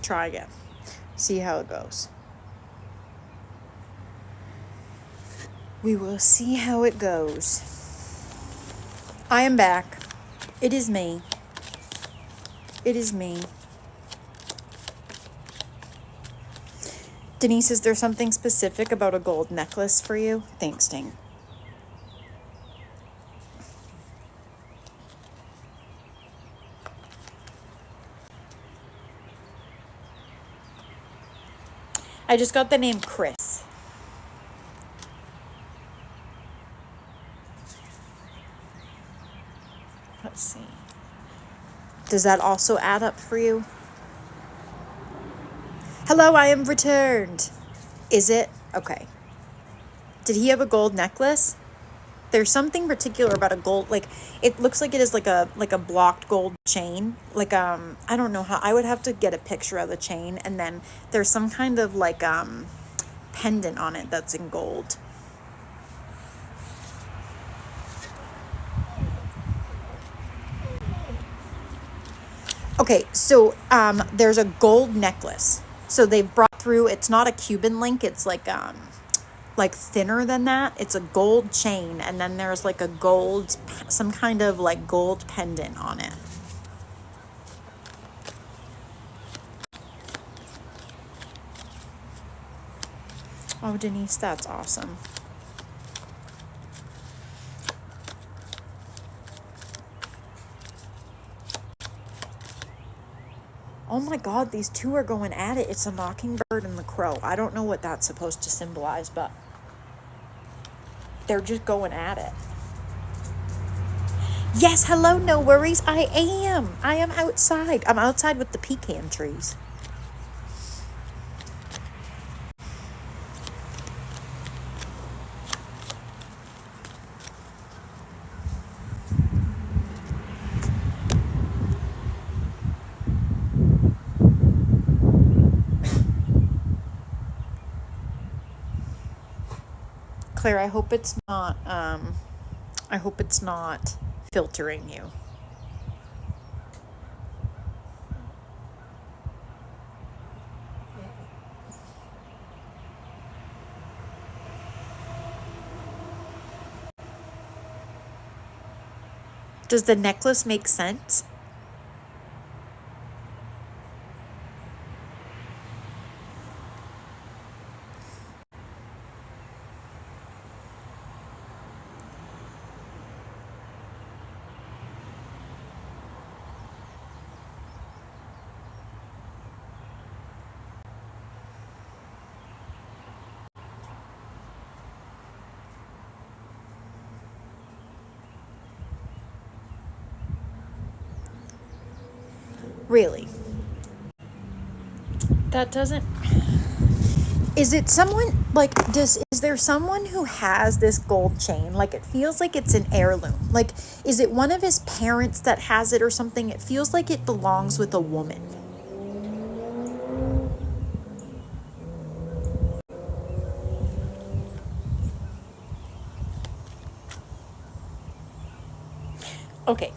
try again. See how it goes. We will see how it goes. I am back. It is me. It is me. Denise, is there something specific about a gold necklace for you? Thanks, Ting. I just got the name Chris. Let's see. Does that also add up for you? Hello, I am returned. Is it? Okay. Did he have a gold necklace? There's something particular about a gold, like, it looks like it is like a blocked gold chain. Like, I don't know how, I would have to get a picture of the chain, and then there's some kind of like, pendant on it that's in gold. Okay, so, there's a gold necklace. So they've brought through, it's not a Cuban link, it's like thinner than that. It's a gold chain, and then there's like a gold, some kind of like gold pendant on it. Oh, Denise, that's awesome. Oh my God, these two are going at it. It's a mockingbird and the crow. I don't know what that's supposed to symbolize, but they're just going at it. Yes, hello, no worries. I am outside. I'm outside with the pecan trees. Claire, I hope it's not filtering you. Does the necklace make sense? Really? That doesn't... Is it someone, like, is there someone who has this gold chain? Like, it feels like it's an heirloom. Like, is it one of his parents that has it or something? It feels like it belongs with a woman. Okay.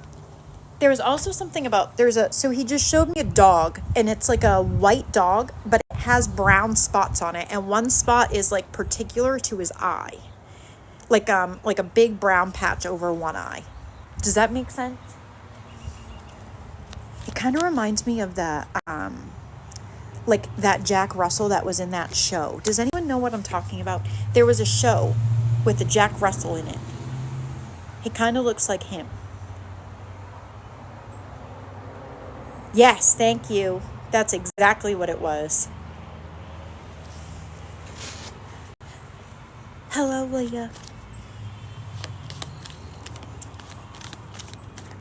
There's also something about, so he just showed me a dog, and it's like a white dog, but it has brown spots on it, and one spot is like particular to his eye. Like a big brown patch over one eye. Does that make sense? It kind of reminds me of the, like that Jack Russell that was in that show. Does anyone know what I'm talking about? There was a show with a Jack Russell in it. He kind of looks like him. Yes, thank you. That's exactly what it was. Hello, Leah.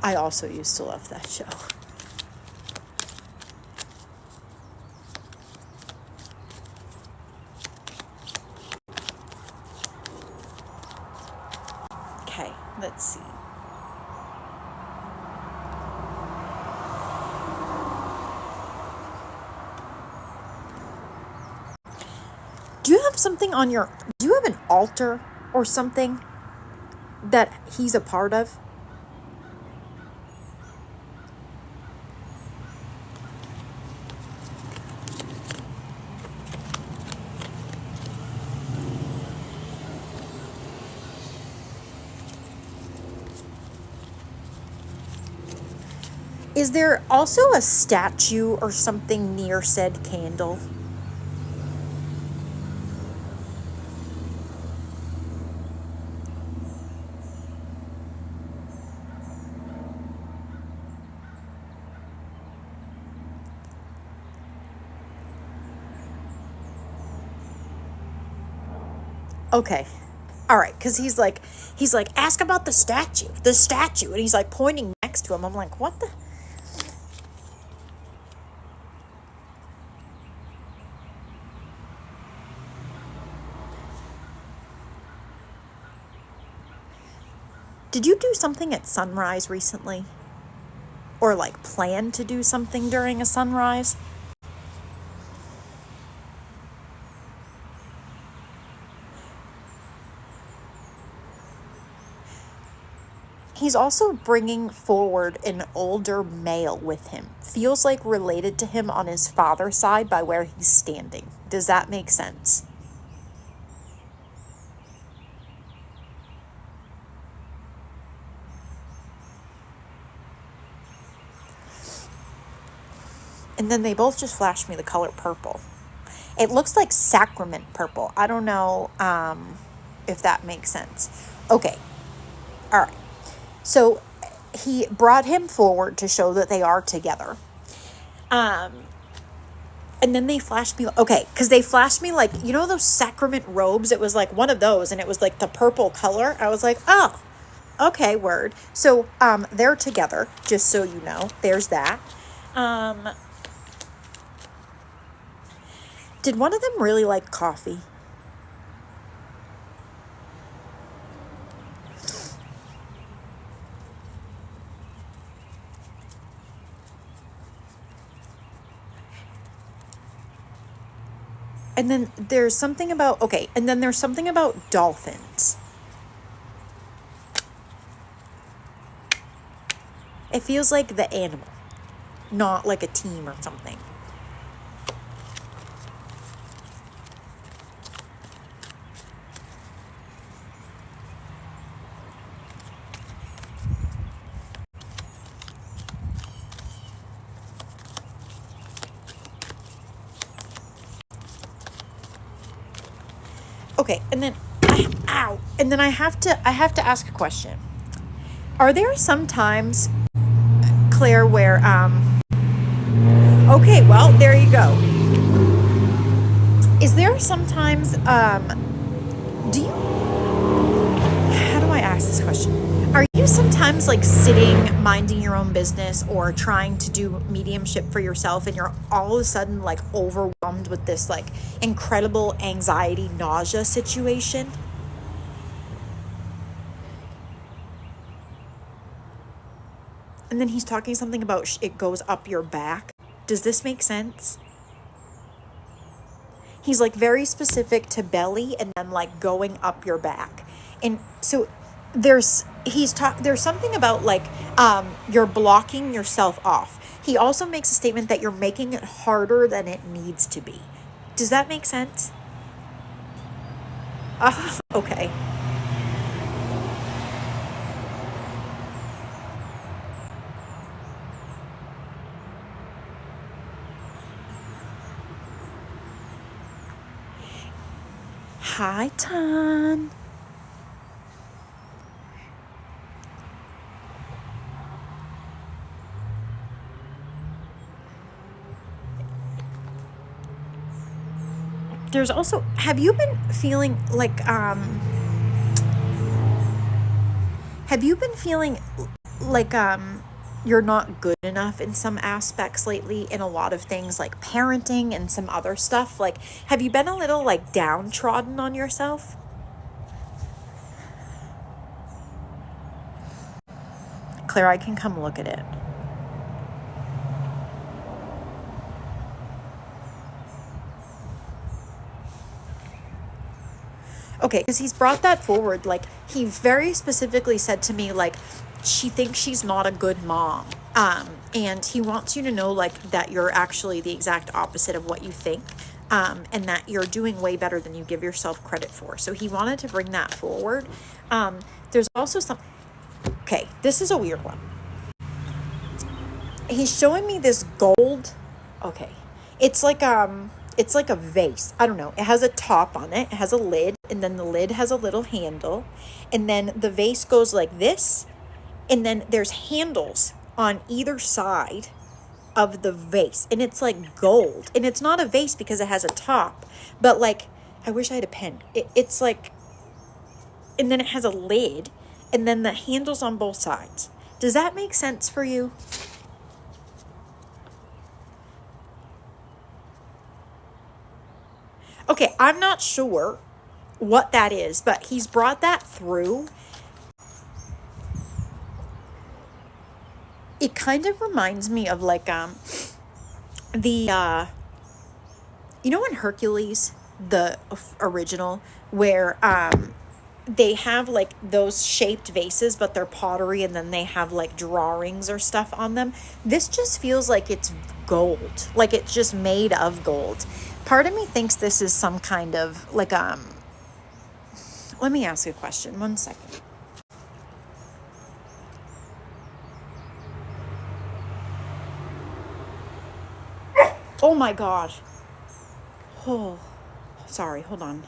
I also used to love that show. Okay, let's see. Do you have something on do you have an altar or something that he's a part of? Is there also a statue or something near said candle? Okay. All right, because he's like, ask about the statue, and he's like pointing next to him. I'm like, what the? Did you do something at sunrise recently? Or like plan to do something during a sunrise? He's also bringing forward an older male with him. Feels like related to him on his father's side by where he's standing. Does that make sense? And then they both just flashed me the color purple. It looks like sacrament purple. I don't know if that makes sense. Okay. All right. So he brought him forward to show that they are together. And then they flashed me, okay, because they flashed me like, you know those sacrament robes? It was like one of those, and it was like the purple color. I was like, oh, okay, word. So they're together, just so you know. There's that. Did one of them really like coffee? And then there's something about, okay, and then there's something about dolphins. It feels like the animal, not like a team or something. Okay, and then and then I have to ask a question. Are there some times, Claire, where okay, well, there you go. Is there sometimes do you, how do I ask this question? Are you sometimes like sitting, minding your own business or trying to do mediumship for yourself, and you're all of a sudden like overwhelmed with this like incredible anxiety, nausea situation? And then he's talking something about it goes up your back. Does this make sense? He's like very specific to belly and then like going up your back. And so there's something about like you're blocking yourself off. He also makes a statement that you're making it harder than it needs to be. Does that make sense? Okay. Hi, Ton. There's also, have you been feeling like you're not good enough in some aspects lately, in a lot of things like parenting and some other stuff? Like, have you been a little like downtrodden on yourself? Claire, I can come look at it. Okay, because he's brought that forward. Like, he very specifically said to me, like, she thinks she's not a good mom. And he wants you to know, like, that you're actually the exact opposite of what you think. And that you're doing way better than you give yourself credit for. So he wanted to bring that forward. There's also some... Okay, this is a weird one. he's showing me this gold. Okay. It's like a vase. I don't know. It has a top on it. It has a lid, and then the lid has a little handle. And then the vase goes like this, and then there's handles on either side of the vase, and it's like gold. And it's not a vase because it has a top, but like, I wish I had a pen. It's like, and then it has a lid, and then the handles on both sides. Does that make sense for you? Okay, I'm not sure what that is, but he's brought that through. It kind of reminds me of like the you know in Hercules, the original, where they have like those shaped vases, but they're pottery, and then they have like drawings or stuff on them. This just feels like it's gold, like it's just made of gold. Part of me thinks this is some kind of like let me ask you a question. 1 second. Oh my God. Oh, sorry. Hold on.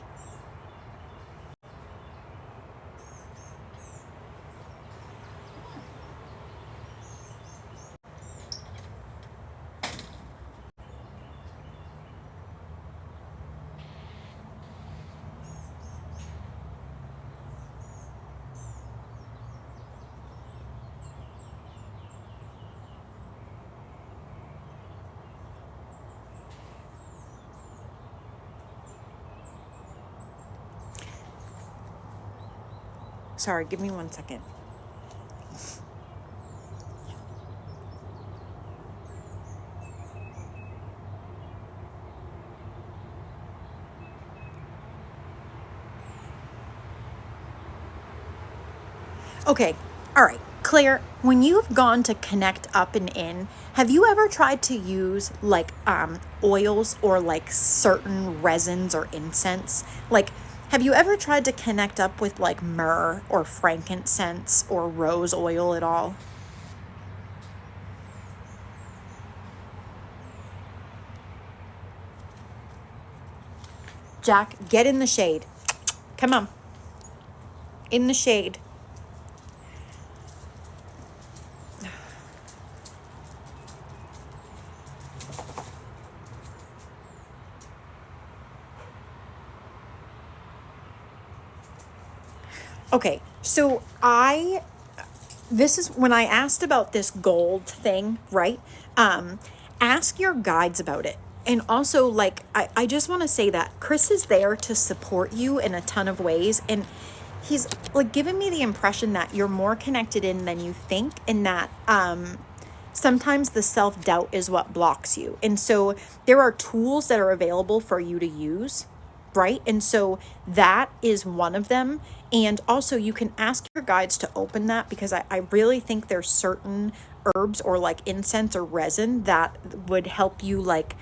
Sorry, give me 1 second. Okay, all right. Claire, when you've gone to connect up and in, have you ever tried to use like oils or like certain resins or incense? Like, have you ever tried to connect up with like myrrh or frankincense or rose oil at all? Jack, get in the shade. Come on. In the shade. Okay, so this is when I asked about this gold thing, right? Ask your guides about it. And also, like, I just want to say that Chris is there to support you in a ton of ways. And he's like giving me the impression that you're more connected in than you think, and that sometimes the self-doubt is what blocks you. And so there are tools that are available for you to use, right? And so that is one of them. And also you can ask your guides to open that, because I really think there's certain herbs or like incense or resin that would help you, like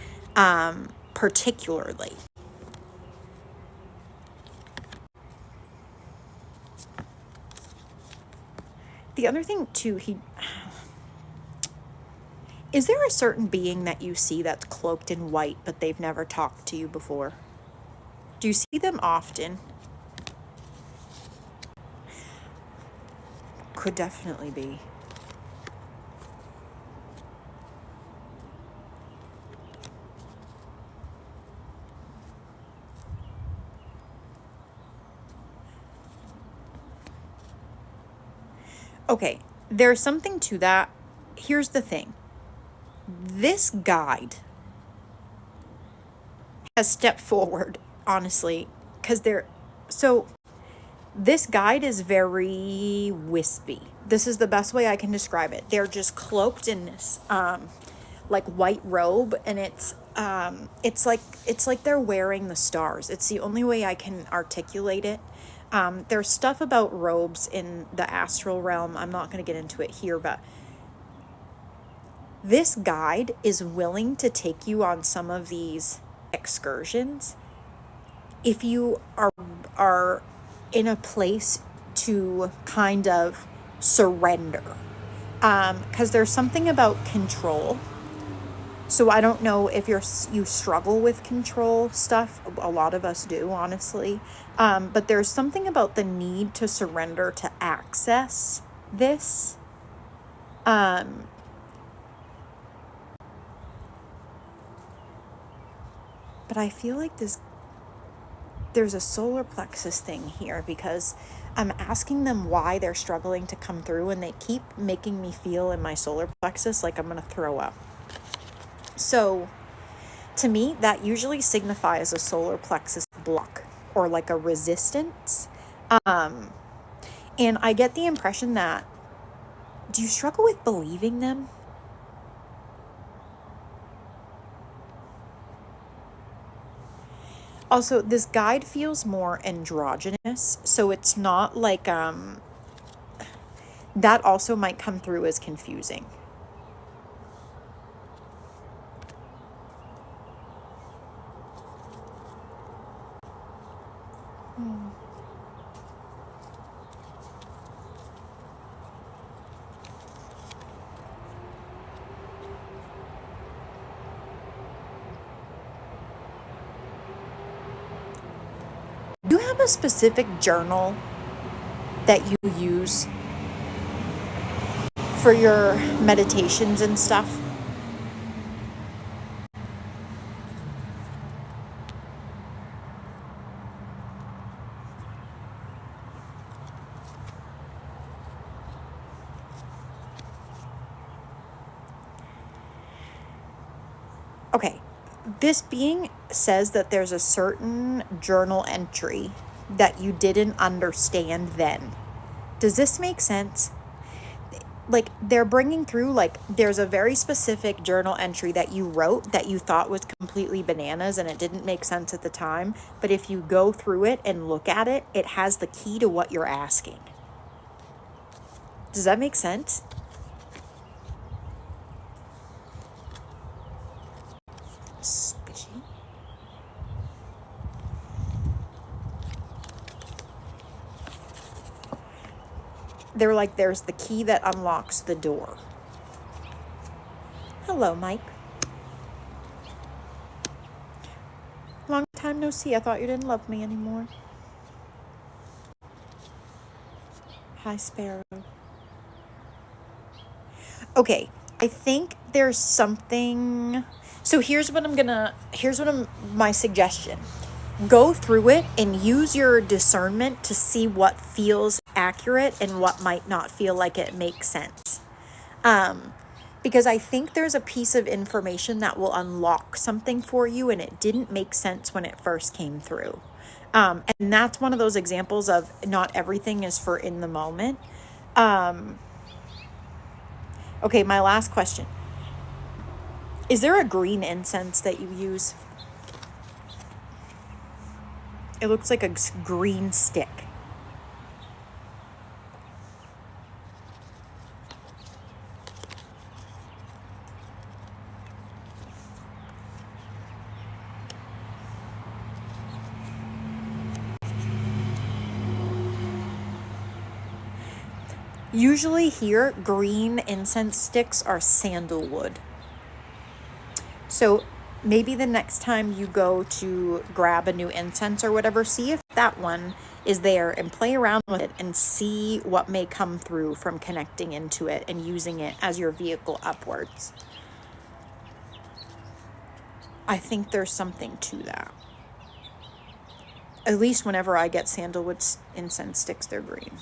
particularly. The other thing too, is there a certain being that you see that's cloaked in white, but they've never talked to you before? Do you see them often? Could definitely be. Okay, there's something to that. Here's the thing. This guide has stepped forward, honestly, because so this guide is very wispy. This is the best way I can describe it. They're just cloaked in this like white robe, and it's like they're wearing the stars. It's the only way I can articulate it. There's stuff about robes in the astral realm. I'm not going to get into it here, but this guide is willing to take you on some of these excursions if you are in a place to kind of surrender. because there's something about control. So I don't know if you struggle with control stuff. A lot of us do, honestly. But there's something about the need to surrender to access this. But I feel like there's a solar plexus thing here, because I'm asking them why they're struggling to come through, and they keep making me feel in my solar plexus like I'm going to throw up. So to me, that usually signifies a solar plexus block or like a resistance. And I get the impression that, do you struggle with believing them? Also, this guide feels more androgynous, so it's not like, that also might come through as confusing. Do you have a specific journal that you use for your meditations and stuff? Okay, this being says that there's a certain journal entry that you didn't understand then. Does this make sense? Like, they're bringing through, like, there's a very specific journal entry that you wrote that you thought was completely bananas and it didn't make sense at the time. But if you go through it and look at it, it has the key to what you're asking. Does that make sense? Squishy. They're like, there's the key that unlocks the door. Hello, Mike. Long time no see. I thought you didn't love me anymore. Hi, Sparrow. Okay, I think there's something. So here's my suggestion. Go through it and use your discernment to see what feels accurate and what might not feel like it makes sense. Because I think there's a piece of information that will unlock something for you and it didn't make sense when it first came through. And that's one of those examples of not everything is for in the moment. Okay, my last question. Is there a green incense that you use? It looks like a green stick. Usually here, green incense sticks are sandalwood. So maybe the next time you go to grab a new incense or whatever, see if that one is there and play around with it and see what may come through from connecting into it and using it as your vehicle upwards. I think there's something to that. At least whenever I get sandalwood incense sticks, they're green.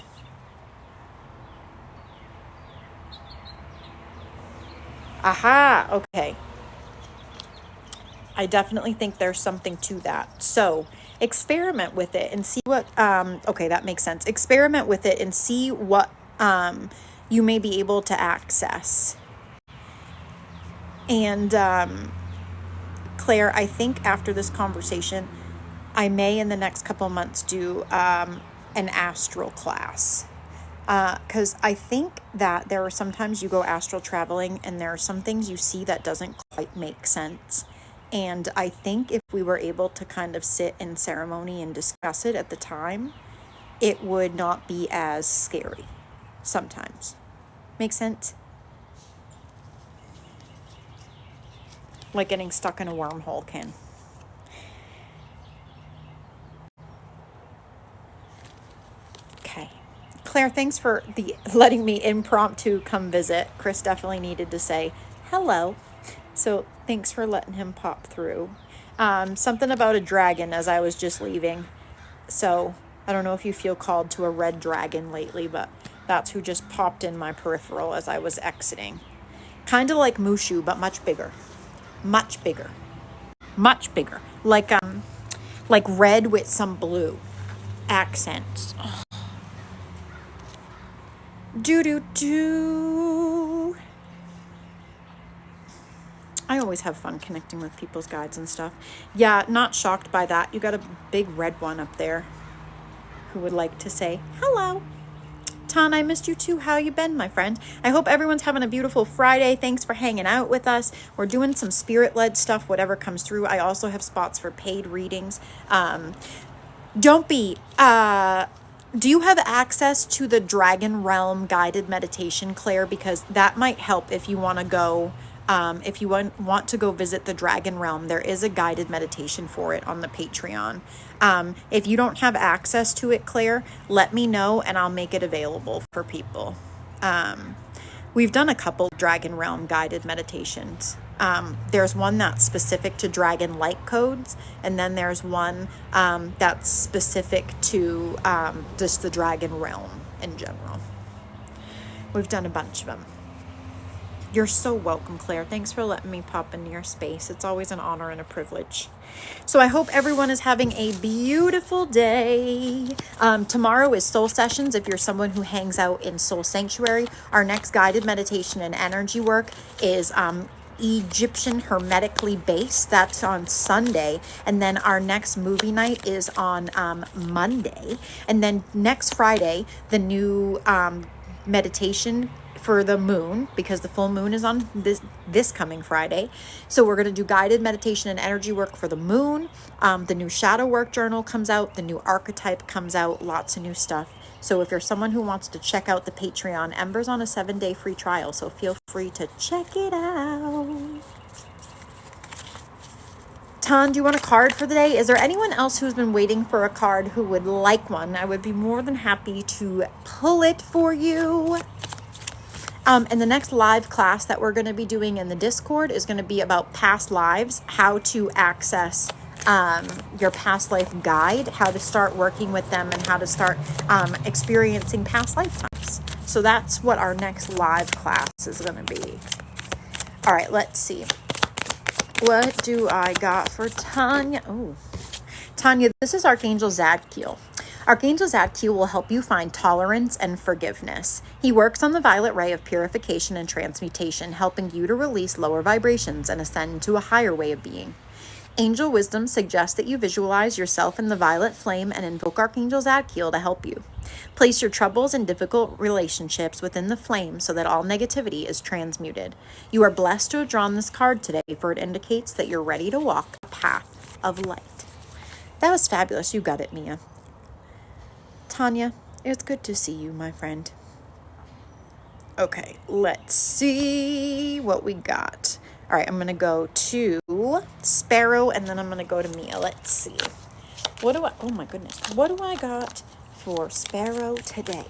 Aha, okay. I definitely think there's something to that. So experiment with it and see what, okay, that makes sense. Experiment with it and see what you may be able to access. And Claire, I think after this conversation, I may in the next couple months do an astral class. Because I think that there are sometimes you go astral traveling and there are some things you see that doesn't quite make sense. And I think if we were able to kind of sit in ceremony and discuss it at the time, it would not be as scary sometimes. Make sense? like getting stuck in a wormhole can. Okay. Claire, thanks for letting me impromptu come visit. Chris definitely needed to say hello. So thanks for letting him pop through. Something about a dragon as I was just leaving. So I don't know if you feel called to a red dragon lately, but that's who just popped in my peripheral as I was exiting. Kind of like Mushu, but much bigger. Much bigger. Much bigger. Like red with some blue accents. Oh. Do. I always have fun connecting with people's guides and stuff. Yeah, not shocked by that. You got a big red one up there who would like to say hello. Tan, I missed you too. How you been, my friend? I hope everyone's having a beautiful Friday. Thanks for hanging out with us. We're doing some spirit-led stuff, whatever comes through. I also have spots for paid readings. Do you have access to the Dragon Realm guided meditation, Claire? Because that might help if you want to go. If you want to go visit the Dragon Realm, there is a guided meditation for it on the Patreon. If you don't have access to it, Claire, let me know and I'll make it available for people. We've done a couple Dragon Realm guided meditations. There's one that's specific to Dragon Light codes, and then there's one that's specific to just the Dragon Realm in general. We've done a bunch of them. You're so welcome, Claire. Thanks for letting me pop into your space. It's always an honor and a privilege. So I hope everyone is having a beautiful day. Tomorrow is Soul Sessions. If you're someone who hangs out in Soul Sanctuary, our next guided meditation and energy work is Egyptian hermetically based. That's on Sunday. And then our next movie night is on Monday. And then next Friday, the new meditation for the moon, because the full moon is on this coming Friday. So we're going to do guided meditation and energy work for the moon. The new shadow work journal comes out. The new archetype comes out. Lots of new stuff. So if you're someone who wants to check out the Patreon, Ember's on a 7-day free trial. So feel free to check it out. Tan, do you want a card for the day? Is there anyone else who's been waiting for a card who would like one? I would be more than happy to pull it for you. And the next live class that we're going to be doing in the Discord is going to be about past lives, how to access your past life guide, how to start working with them, and how to start experiencing past lifetimes. So that's what our next live class is going to be. All right, let's see. What do I got for Tanya? Oh, Tanya, this is Archangel Zadkiel. Archangel Zadkiel will help you find tolerance and forgiveness. He works on the violet ray of purification and transmutation, helping you to release lower vibrations and ascend to a higher way of being. Angel wisdom suggests that you visualize yourself in the violet flame and invoke Archangel Zadkiel to help you. Place your troubles and difficult relationships within the flame so that all negativity is transmuted. You are blessed to have drawn this card today, for it indicates that you're ready to walk a path of light. That was fabulous. You got it, Mia. Tanya, it's good to see you, my friend. Okay, let's see what we got. All right, I'm going to go to Sparrow, and then I'm going to go to Mia. Let's see. Oh my goodness. What do I got for Sparrow today?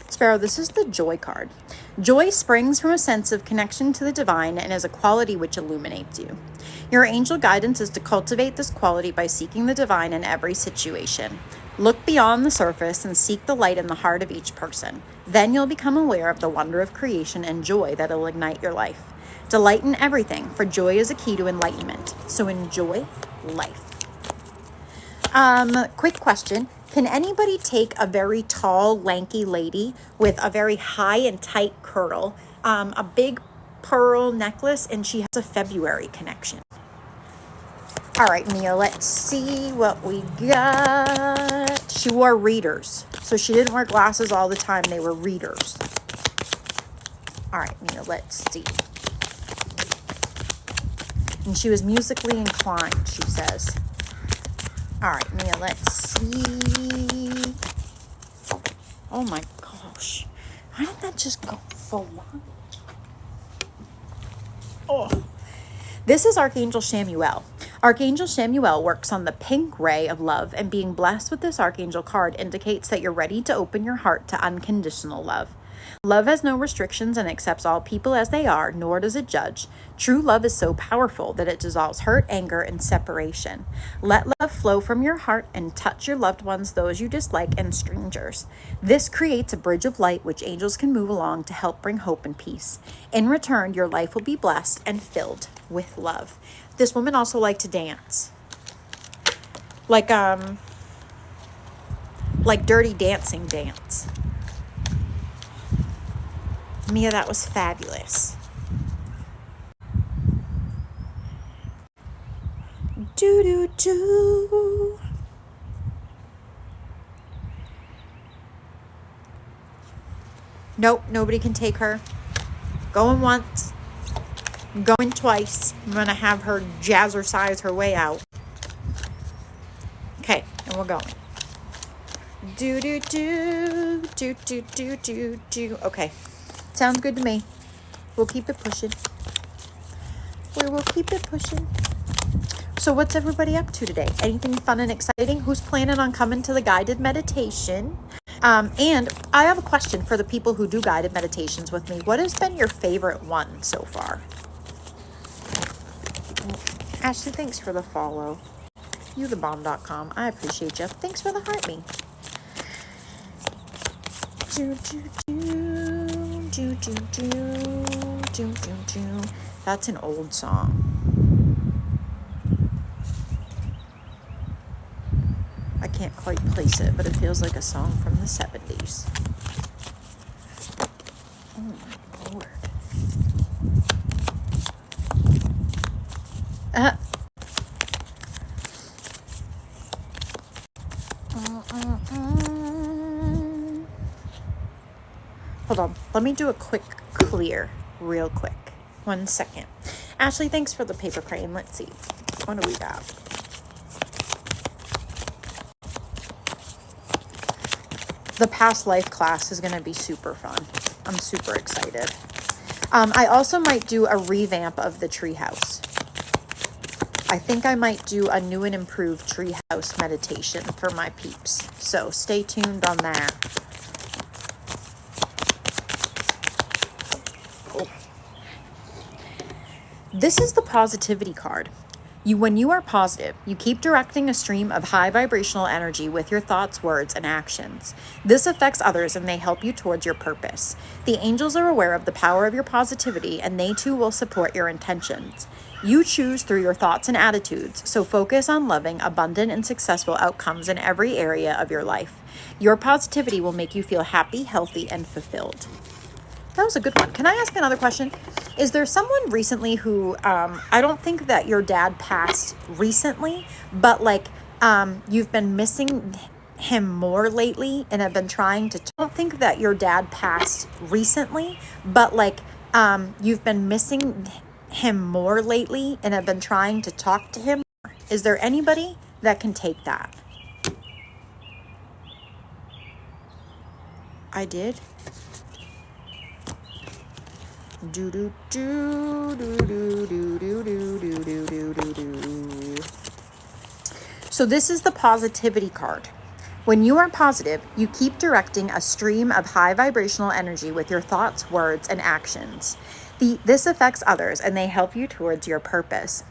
Sparrow, this is the Joy card. Joy springs from a sense of connection to the divine and is a quality which illuminates you. Your angel guidance is to cultivate this quality by seeking the divine in every situation. Look beyond the surface and seek the light in the heart of each person. Then you'll become aware of the wonder of creation and joy that'll ignite your life. Delight in everything, for joy is a key to enlightenment. So enjoy life. Quick question. Can anybody take a very tall, lanky lady with a very high and tight curl, a big pearl necklace, and she has a February connection? All right, Mia, let's see what we got. She wore readers. So she didn't wear glasses all the time. They were readers. All right, Mia, let's see. And she was musically inclined, she says. All right, Mia, let's see. Oh my gosh. How did that just go full on? Oh. This is Archangel Chamuel. Archangel Chamuel works on the pink ray of love, and being blessed with this Archangel card indicates that you're ready to open your heart to unconditional love. Love has no restrictions and accepts all people as they are, nor does it judge. True love is so powerful that it dissolves hurt, anger, and separation. Let love flow from your heart and touch your loved ones, those you dislike, and strangers. This creates a bridge of light which angels can move along to help bring hope and peace. In return, your life will be blessed and filled with love. This woman also liked to dance. Like Dirty Dancing dance. Mia, that was fabulous. Do do do. Nope, nobody can take her. Going once, going twice. I'm gonna have her jazzercise her way out. Okay, and we're going. Do do do do do do do do. Okay. Sounds good to me. We'll keep it pushing. We will keep it pushing. So what's everybody up to today? Anything fun and exciting? Who's planning on coming to the guided meditation? And I have a question for the people who do guided meditations with me. What has been your favorite one so far? Ashley, thanks for the follow. YoutheBomb.com. I appreciate you. Thanks for the heart me. Do, do, do. Do, do, do, do, do, do. That's an old song. I can't quite place it, but it feels like a song from the 70s. Oh my Lord. Hold on. Let me do a quick clear real quick. 1 second. Ashley, thanks for the paper crane. Let's see. What do we got? The past life class is going to be super fun. I'm super excited. I also might do a revamp of the treehouse. I think I might do a new and improved treehouse meditation for my peeps. So stay tuned on that. This is the positivity card. When you are positive, you keep directing a stream of high vibrational energy with your thoughts, words, and actions. This affects others and they help you towards your purpose. The angels are aware of the power of your positivity and they too will support your intentions. You choose through your thoughts and attitudes, so focus on loving, abundant, and successful outcomes in every area of your life. Your positivity will make you feel happy, healthy, and fulfilled. That was a good one. Can I ask another question? Is there someone recently who, I don't think that your dad passed recently, but like you've been missing him more lately and have been trying to, I don't think that your dad passed recently, but like you've been missing him more lately and have been trying to talk to him? Is there anybody that can take that? I did. Do do do do do do do do do do do do. So this is the positivity card. When you are positive, you keep directing a stream of high vibrational energy with your thoughts, words, and actions. This affects others and they help you towards your purpose.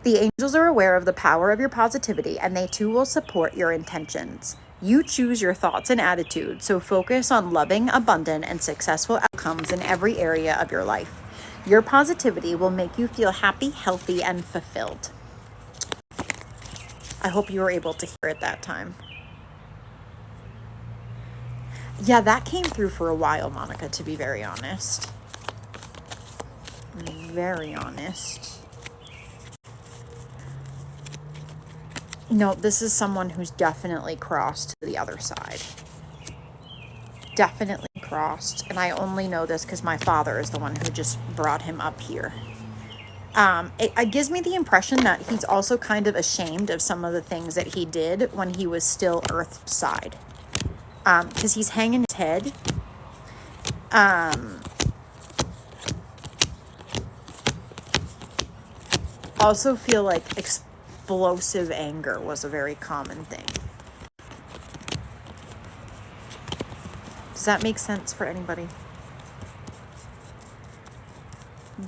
The angels are aware of the power of your positivity and they too will support your intentions. You choose your thoughts and attitudes, so focus on loving, abundant, and successful outcomes in every area of your life. Your positivity will make you feel happy, healthy, and fulfilled. I hope you were able to hear it that time. Yeah, that came through for a while, Monica, to be very honest. Very honest. No, this is someone who's definitely crossed to the other side. Definitely crossed. And I only know this because my father is the one who just brought him up here. It gives me the impression that he's also kind of ashamed of some of the things that he did when he was still Earthside. Because he's hanging his head. Also feel like explosive anger was a very common thing. Does that make sense for anybody?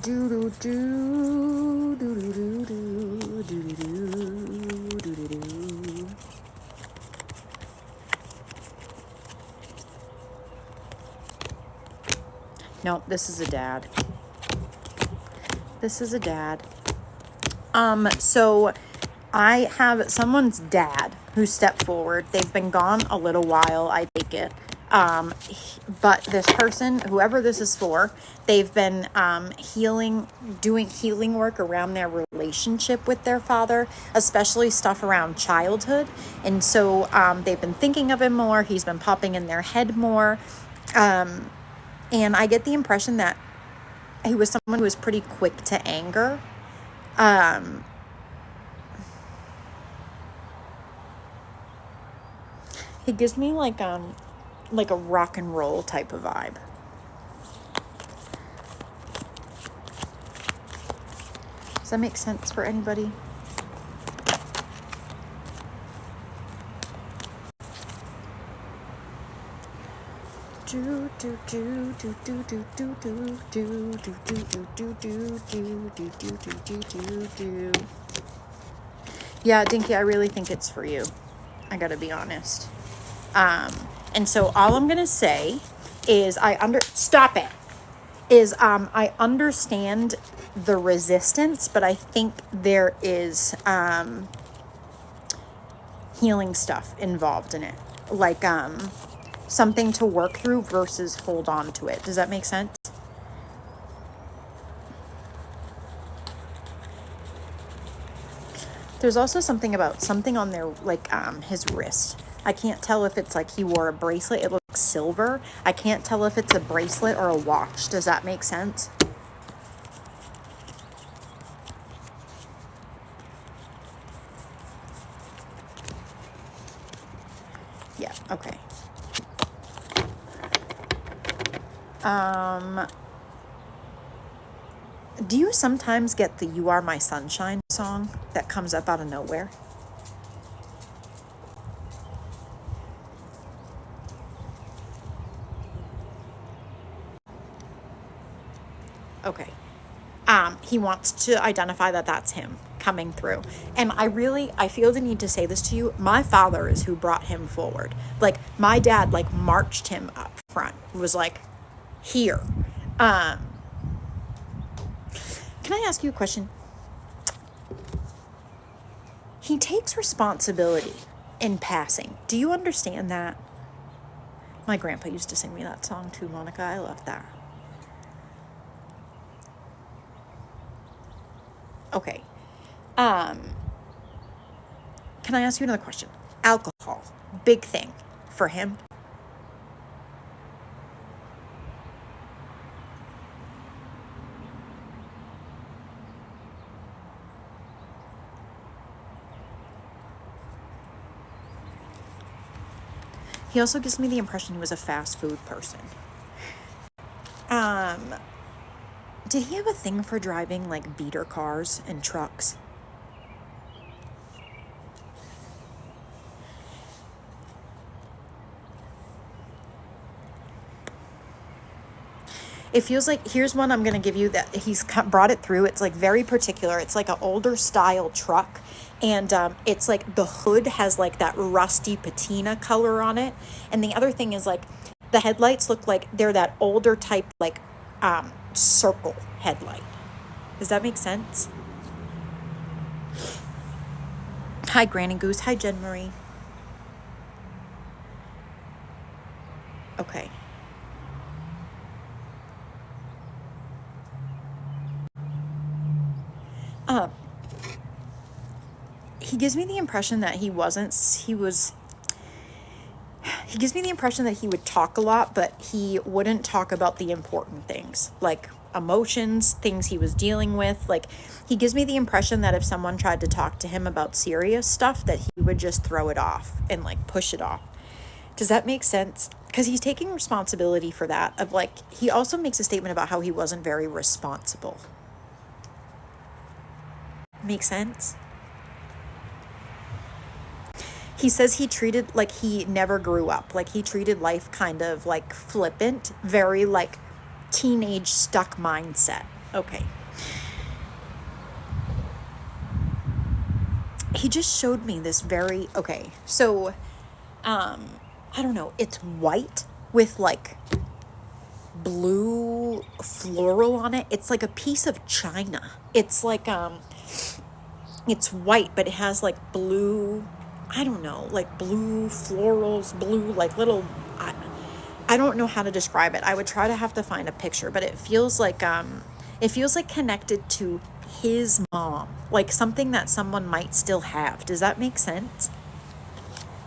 Do do do do do do do do do do do. No, this is a dad. This is a dad. So I have someone's dad who stepped forward. They've been gone a little while, I take it. But this person, whoever this is for, they've been doing healing work around their relationship with their father, especially stuff around childhood. And so they've been thinking of him more. He's been popping in their head more. And I get the impression that he was someone who was pretty quick to anger. He gives me like a rock and roll type of vibe. Does that make sense for anybody? Do do do do do do do do do do do do do do do do do do do. Yeah, Dinky, I really think it's for you. I gotta be honest. And so all I'm gonna say is I understand the resistance, but I think there is healing stuff involved in it, like something to work through versus hold on to it. Does that make sense? There's also something on there, like his wrist. I can't tell if it's like he wore a bracelet. It looks silver. I can't tell if it's a bracelet or a watch. Does that make sense? Yeah, okay. Do you sometimes get the "You Are My Sunshine" song that comes up out of nowhere? Okay. He wants to identify that that's him coming through. And I feel the need to say this to you. My father is who brought him forward. Like, my dad, like, marched him up front. Was like, here. Can I ask you a question? He takes responsibility in passing. Do you understand that? My grandpa used to sing me that song too, Monica. I love that. Okay. Can I ask you another question? Alcohol, big thing for him. He also gives me the impression he was a fast food person. Did he have a thing for driving like beater cars and trucks? It feels like, here's one I'm going to give you that he's brought it through. It's like very particular. It's like an older style truck. And it's like the hood has like that rusty patina color on it. And the other thing is like the headlights look like they're that older type, like circle headlight. Does that make sense? Hi, Granny Goose. Hi, Jen Marie. Okay. he gives me the impression that he gives me the impression that he would talk a lot, but he wouldn't talk about the important things, like emotions, things he was dealing with. Like, he gives me the impression that if someone tried to talk to him about serious stuff, that he would just throw it off and like push it off. Does that make sense? Because he's taking responsibility for that. Of like, he also makes a statement about how he wasn't very responsible. Make sense? He says he treated, like, he never grew up. Like, he treated life kind of like flippant, very like teenage stuck mindset. Okay. He just showed me this very, okay. So, I don't know. It's white with like blue floral on it. It's like a piece of china. It's like, it's white, but it has like blue, I don't know, like blue florals, blue, like little, I don't know how to describe it. I would try to have to find a picture, but it feels like connected to his mom, like something that someone might still have. Does that make sense?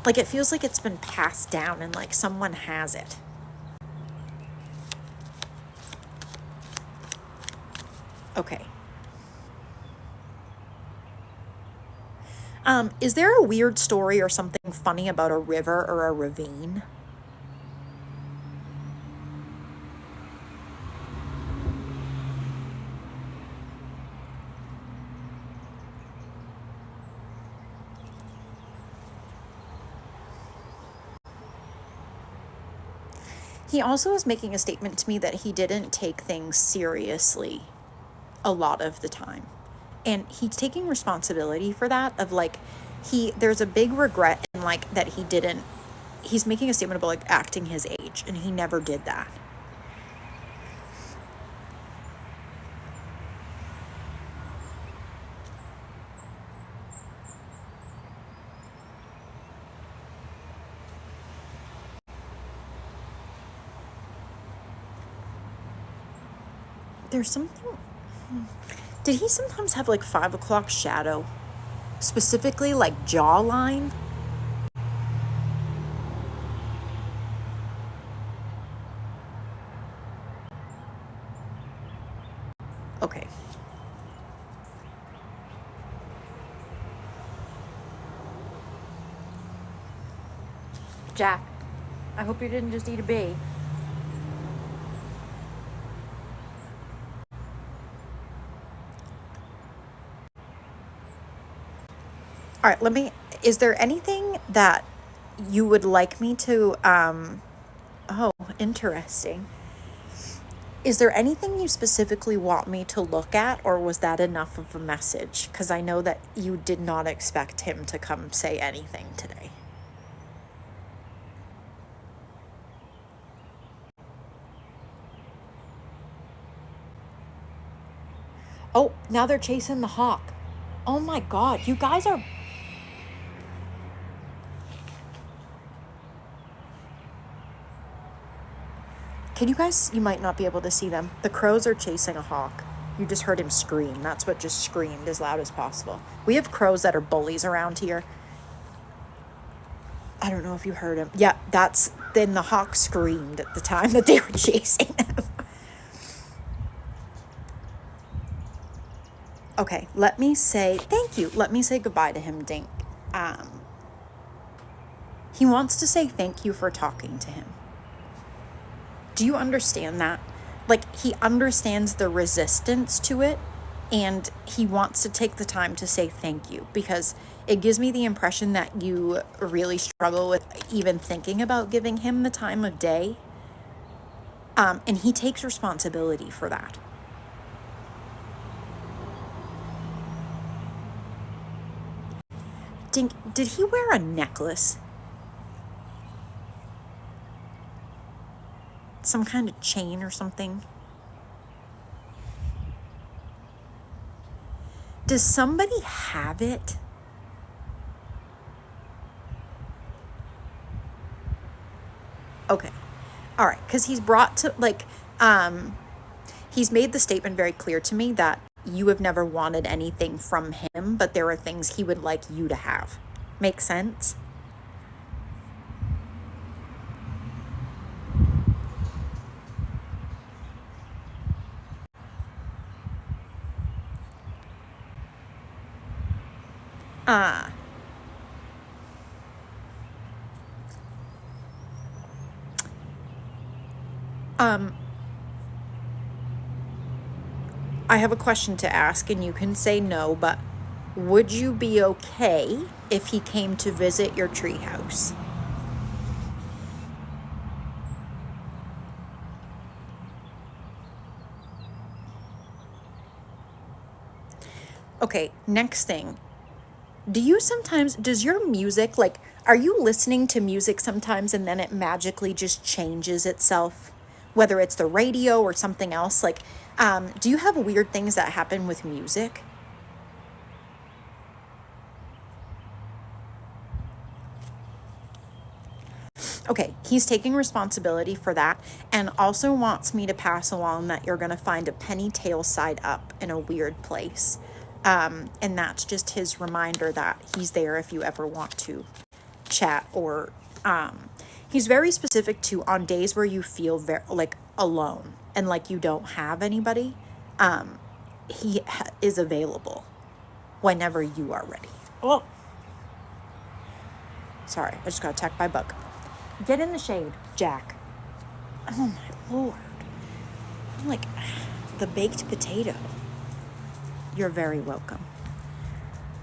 Like, it feels like it's been passed down and like someone has it. Okay. Is there a weird story or something funny about a river or a ravine? He also is making a statement to me that he didn't take things seriously a lot of the time. And he's taking responsibility for that, of like, there's a big regret in like that he's making a statement about like acting his age, and he never did that. There's something, did he sometimes have like 5 o'clock shadow? Specifically like jawline? Okay. Jack, I hope you didn't just eat a bee. All right, is there anything that you would like me to, oh, interesting. Is there anything you specifically want me to look at, or was that enough of a message? Because I know that you did not expect him to come say anything today. Oh, now they're chasing the hawk. Oh my God, you guys are... Can you guys, you might not be able to see them. The crows are chasing a hawk. You just heard him scream. That's what just screamed as loud as possible. We have crows that are bullies around here. I don't know if you heard him. Yeah, then the hawk screamed at the time that they were chasing him. Okay, let me say, thank you. Let me say goodbye to him, Dink. He wants to say thank you for talking to him. Do you understand that? Like, he understands the resistance to it, and he wants to take the time to say thank you, because it gives me the impression that you really struggle with even thinking about giving him the time of day. And he takes responsibility for that. Dink, did he wear a necklace? Some kind of chain or something? Does somebody have it? Okay. All right. Because he's brought to, like, he's made the statement very clear to me that you have never wanted anything from him, but there are things he would like you to have. Make sense? I have a question to ask, and you can say no, but would you be okay if he came to visit your treehouse? Okay, next thing. Does your music, like, are you listening to music sometimes and then it magically just changes itself? Whether it's the radio or something else, like, do you have weird things that happen with music? Okay, he's taking responsibility for that and also wants me to pass along that you're going to find a penny tail side up in a weird place. And that's just his reminder that he's there if you ever want to chat, or he's very specific to on days where you feel very like alone and like you don't have anybody. He is available whenever you are ready. Oh, sorry, I just got attacked by a bug. Get in the shade, Jack. Oh my Lord. I'm like the baked potato. You're very welcome.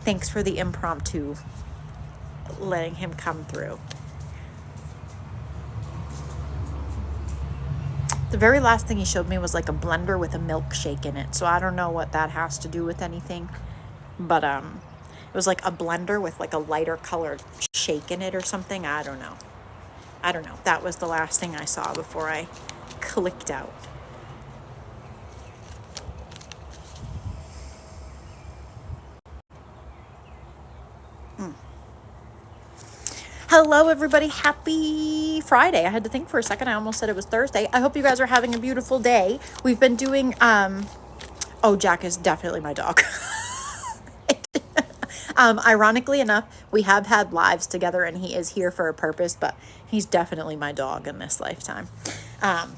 Thanks for the impromptu letting him come through. The very last thing he showed me was like a blender with a milkshake in it. So I don't know what that has to do with anything. But it was like a blender with like a lighter colored shake in it or something. I don't know. That was the last thing I saw before I clicked out. Hello, everybody. Happy Friday. I had to think for a second. I almost said it was Thursday. I hope you guys are having a beautiful day. We've been doing, oh, Jack is definitely my dog. Ironically enough, we have had lives together and he is here for a purpose, but he's definitely my dog in this lifetime.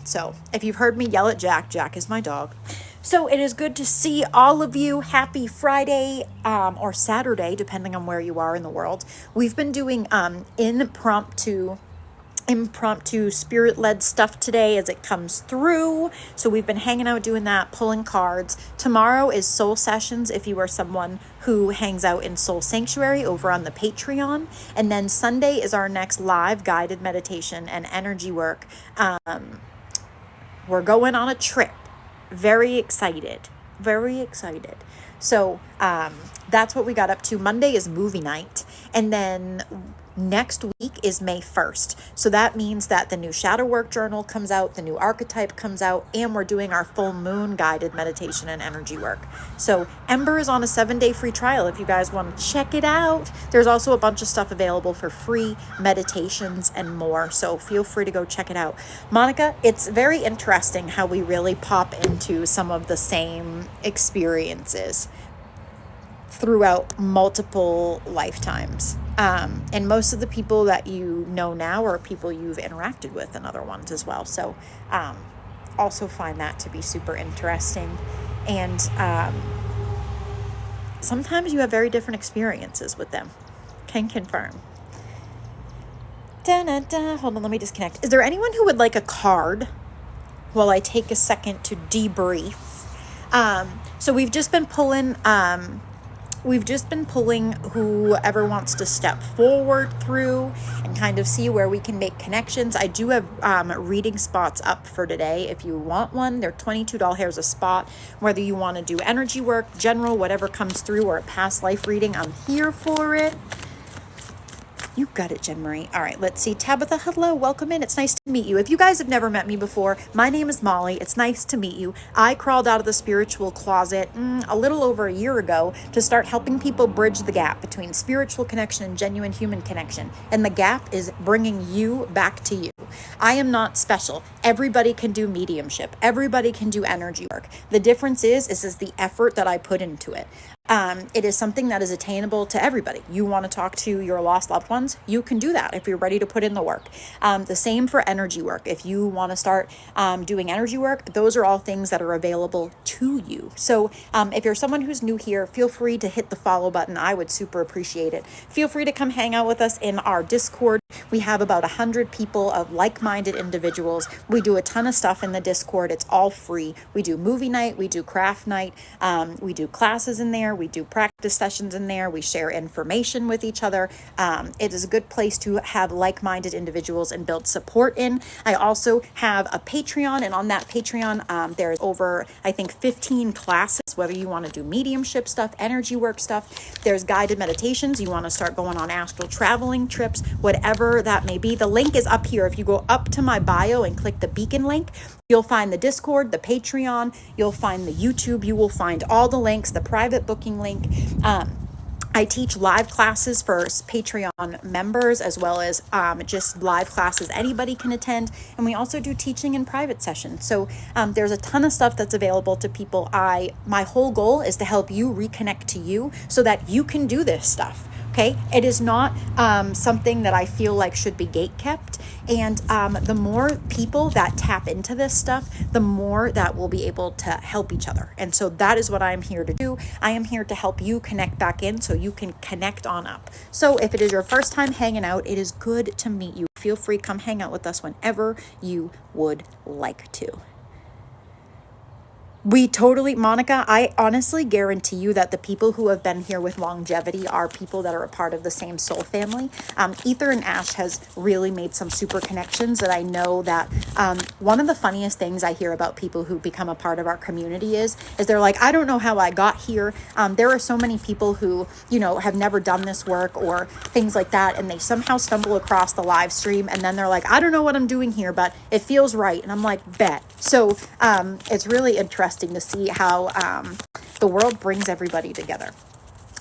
So if you've heard me yell at Jack, Jack is my dog. So it is good to see all of you. Happy Friday, or Saturday, depending on where you are in the world. We've been doing impromptu spirit-led stuff today as it comes through. So we've been hanging out doing that, pulling cards. Tomorrow is soul sessions if you are someone who hangs out in Soul Sanctuary over on the Patreon. And then Sunday is our next live guided meditation and energy work. We're going on a trip. Very excited. So that's what we got up to. Monday is movie night. And then next week is May 1st. So that means that the new shadow work journal comes out, the new archetype comes out, and we're doing our full moon guided meditation and energy work. So Ember is on a 7-day free trial if you guys want to check it out. There's also a bunch of stuff available for free meditations and more. So feel free to go check it out. Monica, it's very interesting how we really pop into some of the same experiences throughout multiple lifetimes. And most of the people that you know now are people you've interacted with in other ones as well. So also find that to be super interesting. And sometimes you have very different experiences with them. Can confirm. Hold on, let me disconnect. Is there anyone who would like a card while I take a second to debrief? So we've just been pulling whoever wants to step forward through and kind of see where we can make connections. I do have reading spots up for today if you want one. They're $22 a spot. Whether you want to do energy work, general, whatever comes through, or a past life reading, I'm here for it. You got it, Jen Marie. All right, let's see. Tabitha, hello. Welcome in. It's nice to meet you. If you guys have never met me before, my name is Molly. It's nice to meet you. I crawled out of the spiritual closet a little over a year ago to start helping people bridge the gap between spiritual connection and genuine human connection. And the gap is bringing you back to you. I am not special. Everybody can do mediumship. Everybody can do energy work. The difference is the effort that I put into it. It is something that is attainable to everybody. You want to talk to your lost loved ones, you can do that if you're ready to put in the work. The same for energy work. If you want to start doing energy work, those are all things that are available to you. So if you're someone who's new here, feel free to hit the follow button. I would super appreciate it. Feel free to come hang out with us in our Discord. We have about 100 people of like-minded individuals. We do a ton of stuff in the Discord. It's all free. We do movie night. We do craft night. We do classes in there. We do practice sessions in there. We share information with each other. It is a good place to have like-minded individuals and build support in. I also have a Patreon, and on that Patreon, there's over, I think, 15 classes, whether you want to do mediumship stuff, energy work stuff. There's guided meditations. You want to start going on astral traveling trips, whatever that may be. The link is up here. If you go up to my bio and click the beacon link, you'll find the Discord, the Patreon, you'll find the YouTube, you will find all the links, the private booking link. I teach live classes for Patreon members, as well as just live classes anybody can attend. And we also do teaching in private sessions. So there's a ton of stuff that's available to people. My whole goal is to help you reconnect to you so that you can do this stuff. Okay, it is not something that I feel like should be gatekept. And the more people that tap into this stuff, the more that we'll be able to help each other. And so that is what I'm here to do. I am here to help you connect back in so you can connect on up. So if it is your first time hanging out, it is good to meet you. Feel free, come hang out with us whenever you would like to. Monica, I honestly guarantee you that the people who have been here with longevity are people that are a part of the same soul family. Ether and Ash has really made some super connections that I know that one of the funniest things I hear about people who become a part of our community is they're like, I don't know how I got here. There are so many people who, have never done this work or things like that, and they somehow stumble across the live stream, and then they're like, I don't know what I'm doing here, but it feels right. And I'm like, bet. So it's really interesting to see how the world brings everybody together.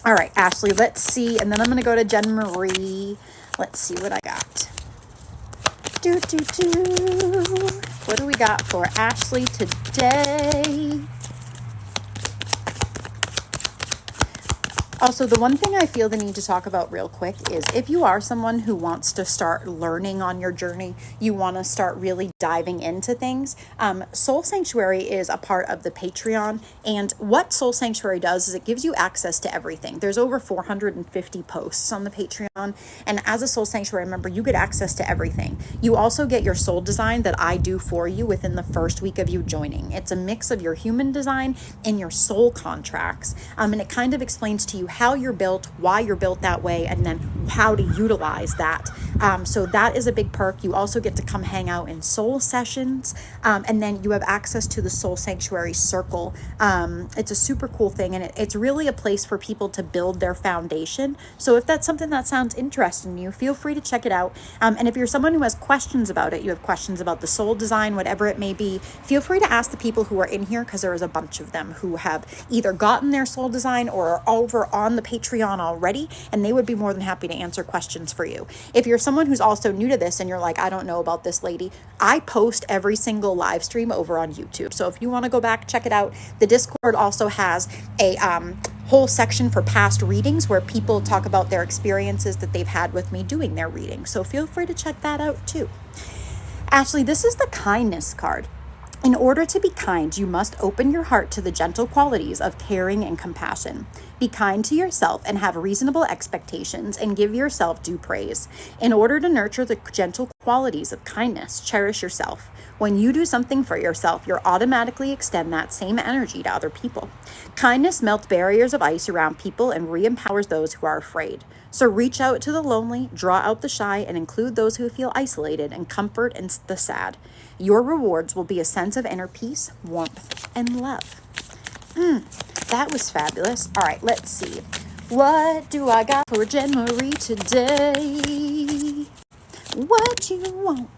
All right, Ashley, let's see. And then I'm going to go to Jen Marie. Let's see what I got. What do we got for Ashley today? Also, the one thing I feel the need to talk about real quick is if you are someone who wants to start learning on your journey, you want to start really diving into things, Soul Sanctuary is a part of the Patreon. And what Soul Sanctuary does is it gives you access to everything. There's over 450 posts on the Patreon. And as a Soul Sanctuary member, you get access to everything. You also get your soul design that I do for you within the first week of you joining. It's a mix of your human design and your soul contracts. And it kind of explains to you how you're built, why you're built that way, and then how to utilize that. So that is a big perk. You also get to come hang out in soul sessions, and then you have access to the Soul Sanctuary Circle. It's a super cool thing, and it's really a place for people to build their foundation. So if that's something that sounds interesting to you, feel free to check it out. And if you're someone who has questions about it, you have questions about the soul design, whatever it may be, feel free to ask the people who are in here, because there is a bunch of them who have either gotten their soul design or are over on the Patreon already, and they would be more than happy to answer questions for you. If you're someone who's also new to this and you're like, I don't know about this lady, I post every single live stream over on YouTube. So if you want to go back, check it out. The Discord also has a whole section for past readings where people talk about their experiences that they've had with me doing their reading. So feel free to check that out too. Ashley, this is the kindness card. In order to be kind, you must open your heart to the gentle qualities of caring and compassion. Be kind to yourself and have reasonable expectations, and give yourself due praise. In order to nurture the gentle qualities of kindness, cherish yourself. When you do something for yourself, you'll automatically extend that same energy to other people. Kindness melts barriers of ice around people and re-empowers those who are afraid. So reach out to the lonely, draw out the shy, and include those who feel isolated, and comfort the sad. Your rewards will be a sense of inner peace, warmth, and love. That was fabulous. All right, let's see. What do I got for Jen Marie today? What you want?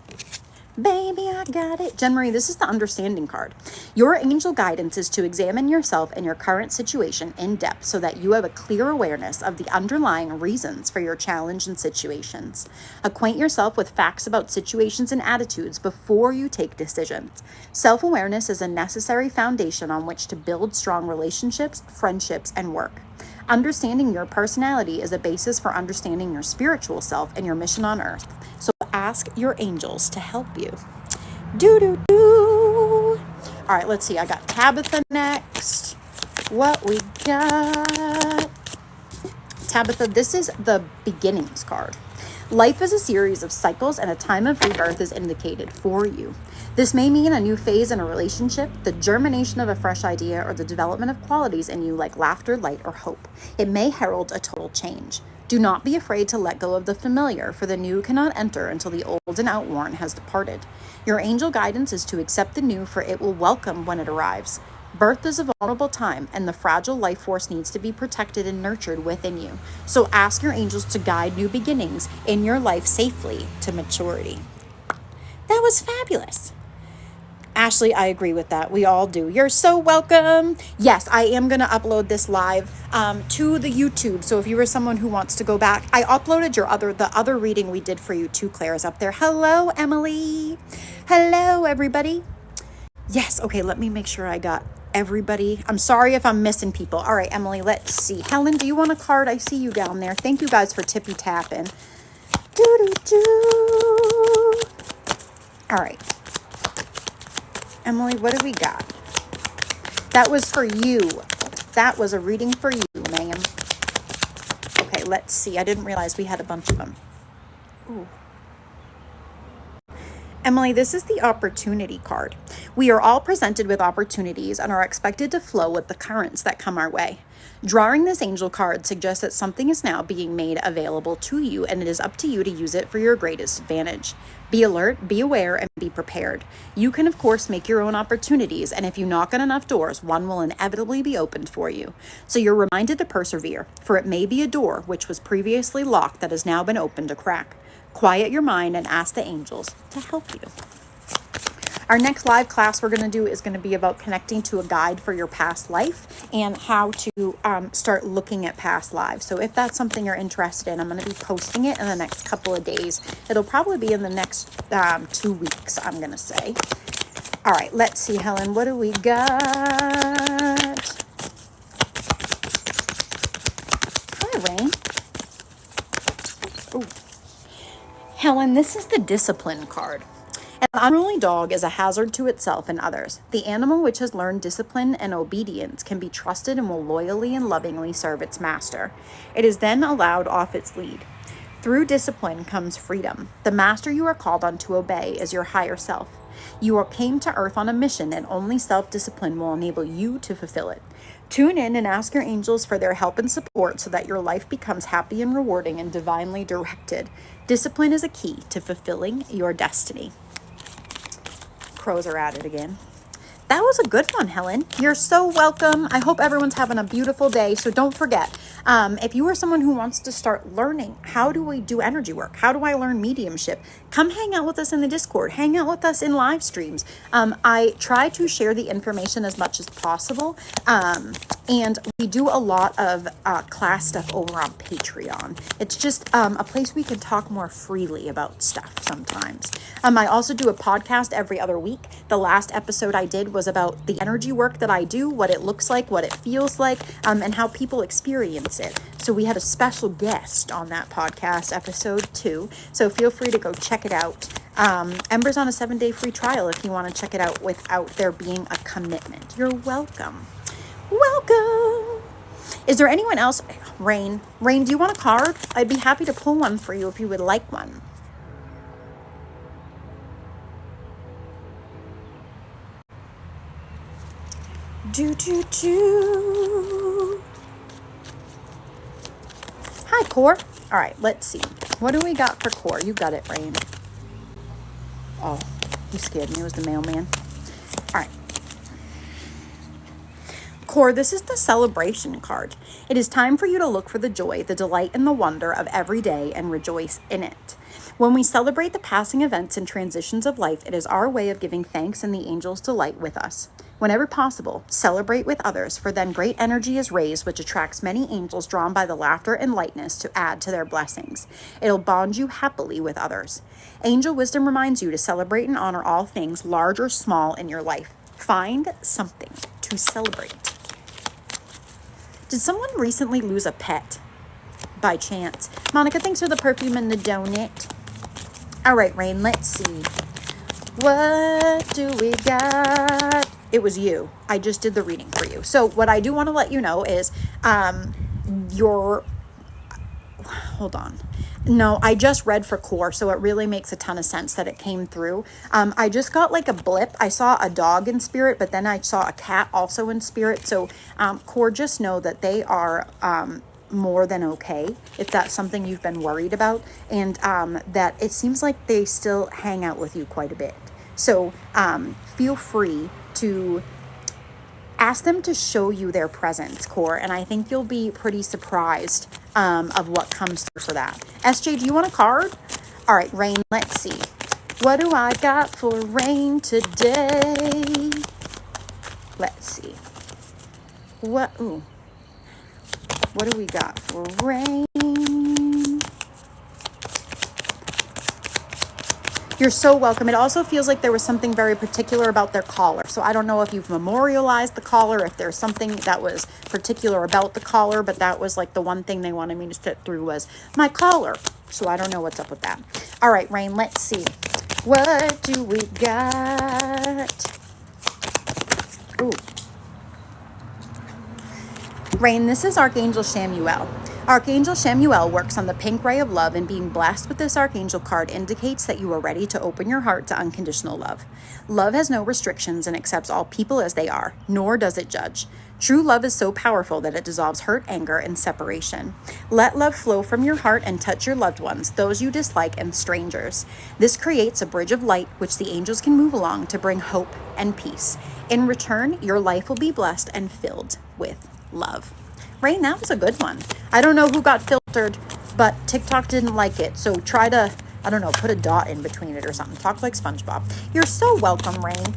Baby, I got it. Jen Marie, this is the understanding card. Your angel guidance is to examine yourself and your current situation in depth so that you have a clear awareness of the underlying reasons for your challenge and situations. Acquaint yourself with facts about situations and attitudes before you take decisions. Self-awareness is a necessary foundation on which to build strong relationships, friendships, and work. Understanding your personality is a basis for understanding your spiritual self and your mission on earth. So ask your angels to help you. Do. All right, let's see. I got Tabitha next. What we got? Tabitha, this is the beginnings card. Life is a series of cycles and a time of rebirth is indicated for you. This may mean a new phase in a relationship, the germination of a fresh idea, or the development of qualities in you like laughter, light, or hope. It may herald a total change. Do not be afraid to let go of the familiar, for the new cannot enter until the old and outworn has departed. Your angel guidance is to accept the new, for it will welcome when it arrives. Birth is a vulnerable time, and the fragile life force needs to be protected and nurtured within you. So ask your angels to guide new beginnings in your life safely to maturity. That was fabulous. Ashley, I agree with that. We all do. You're so welcome. Yes, I am going to upload this live to the YouTube. So if you were someone who wants to go back, I uploaded the other reading we did for you too. Claire is up there. Hello, Emily. Hello, everybody. Yes. Okay. Let me make sure I got everybody. I'm sorry if I'm missing people. All right, Emily, let's see. Helen, do you want a card? I see you down there. Thank you guys for tippy tapping. All right. Emily, what do we got? That was for you. That was a reading for you, ma'am. Okay, let's see. I didn't realize we had a bunch of them. Ooh. Emily, this is the opportunity card. We are all presented with opportunities and are expected to flow with the currents that come our way. Drawing this angel card suggests that something is now being made available to you, and it is up to you to use it for your greatest advantage. Be alert, be aware, and be prepared. You can, of course, make your own opportunities, and if you knock on enough doors, one will inevitably be opened for you. So you're reminded to persevere, for it may be a door which was previously locked that has now been opened a crack. Quiet your mind and ask the angels to help you. Our next live class we're going to do is going to be about connecting to a guide for your past life and how to start looking at past lives. So if that's something you're interested in, I'm going to be posting it in the next couple of days. It'll probably be in the next 2 weeks, I'm going to say. All right, let's see, Helen, what do we got? Hi, Rain. Ooh. Helen, this is the discipline card. An unruly dog is a hazard to itself and others. The animal which has learned discipline and obedience can be trusted and will loyally and lovingly serve its master. It is then allowed off its lead. Through discipline comes freedom. The master you are called on to obey is your higher self. You came to earth on a mission, and only self-discipline will enable you to fulfill it. Tune in and ask your angels for their help and support so that your life becomes happy and rewarding and divinely directed. Discipline is a key to fulfilling your destiny. Crows are at it again. That was a good one, Helen. You're so welcome. I hope everyone's having a beautiful day. So don't forget, if you are someone who wants to start learning, how do we do energy work? How do I learn mediumship? Come hang out with us in the Discord. Hang out with us in live streams. I try to share the information as much as possible. And we do a lot of class stuff over on Patreon. It's just a place we can talk more freely about stuff sometimes. I also do a podcast every other week. The last episode I did was about the energy work that I do, what it looks like, what it feels like, and how people experience it. So we had a special guest on that podcast episode too. So feel free to go check it out. Ember's on a 7-day free trial if you want to check it out without there being a commitment. You're welcome. Welcome. Is there anyone else? Rain, do you want a card? I'd be happy to pull one for you if you would like one. Hi, Core. All right, let's see. What do we got for Core? You got it, Rain. Oh, you scared me. It was the mailman. All right. Core, this is the celebration card. It is time for you to look for the joy, the delight, and the wonder of every day and rejoice in it. When we celebrate the passing events and transitions of life, it is our way of giving thanks and the angels delight with us. Whenever possible, celebrate with others, for then great energy is raised, which attracts many angels drawn by the laughter and lightness to add to their blessings. It'll bond you happily with others. Angel wisdom reminds you to celebrate and honor all things, large or small, in your life. Find something to celebrate. Did someone recently lose a pet by chance? Monica, thanks for the perfume and the donut. All right, Rain, let's see. What do we got? It was you. I just did the reading for you. So what I do want to let you know is hold on. No, I just read for Core, so it really makes a ton of sense that it came through. I just got like a blip. I saw a dog in spirit, but then I saw a cat also in spirit. So Core, just know that they are more than okay, if that's something you've been worried about, and that it seems like they still hang out with you quite a bit. So feel free to ask them to show you their presence, Core, and I think you'll be pretty surprised of what comes through for that. SJ, do you want a card? All right, Rain, let's see. What do I got for Rain today? Let's see. What do we got for Rain? You're so welcome. It also feels like there was something very particular about their collar. So I don't know if you've memorialized the collar, if there's something that was particular about the collar, but that was like the one thing they wanted me to sit through was my collar. So I don't know what's up with that. All right, Rain, let's see. What do we got? Ooh. Rain, this is Archangel Shamuel. Archangel Shamuel works on the pink ray of love, and being blessed with this Archangel card indicates that you are ready to open your heart to unconditional love. Love has no restrictions and accepts all people as they are, nor does it judge. True love is so powerful that it dissolves hurt, anger, and separation. Let love flow from your heart and touch your loved ones, those you dislike, and strangers. This creates a bridge of light which the angels can move along to bring hope and peace. In return, your life will be blessed and filled with love. Rain, that was a good one. I don't know who got filtered, but TikTok didn't like it. So try to, I don't know, put a dot in between it or something. Talk like SpongeBob. You're so welcome, Rain.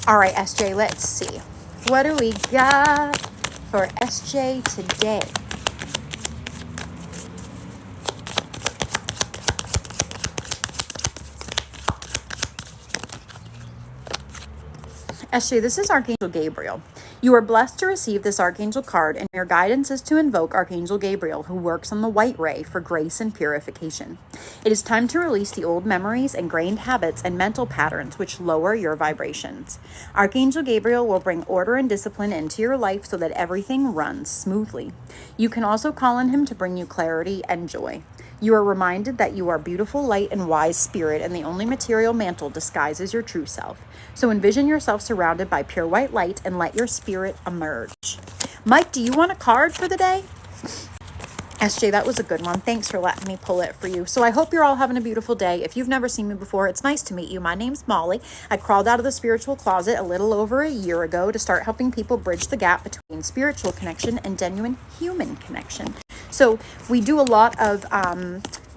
All right, SJ, let's see. What do we got for SJ today? SJ, this is Archangel Gabriel. You are blessed to receive this Archangel card, and your guidance is to invoke Archangel Gabriel, who works on the white ray for grace and purification. It is time to release the old memories, ingrained habits, and mental patterns which lower your vibrations. Archangel Gabriel will bring order and discipline into your life so that everything runs smoothly. You can also call on him to bring you clarity and joy. You are reminded that you are beautiful, light, and wise spirit, and the only material mantle disguises your true self. So envision yourself surrounded by pure white light and let your spirit emerge. Mike, do you want a card for the day? SJ, that was a good one. Thanks for letting me pull it for you. So I hope you're all having a beautiful day. If you've never seen me before, it's nice to meet you. My name's Molly. I crawled out of the spiritual closet a little over a year ago to start helping people bridge the gap between spiritual connection and genuine human connection. So we do a lot of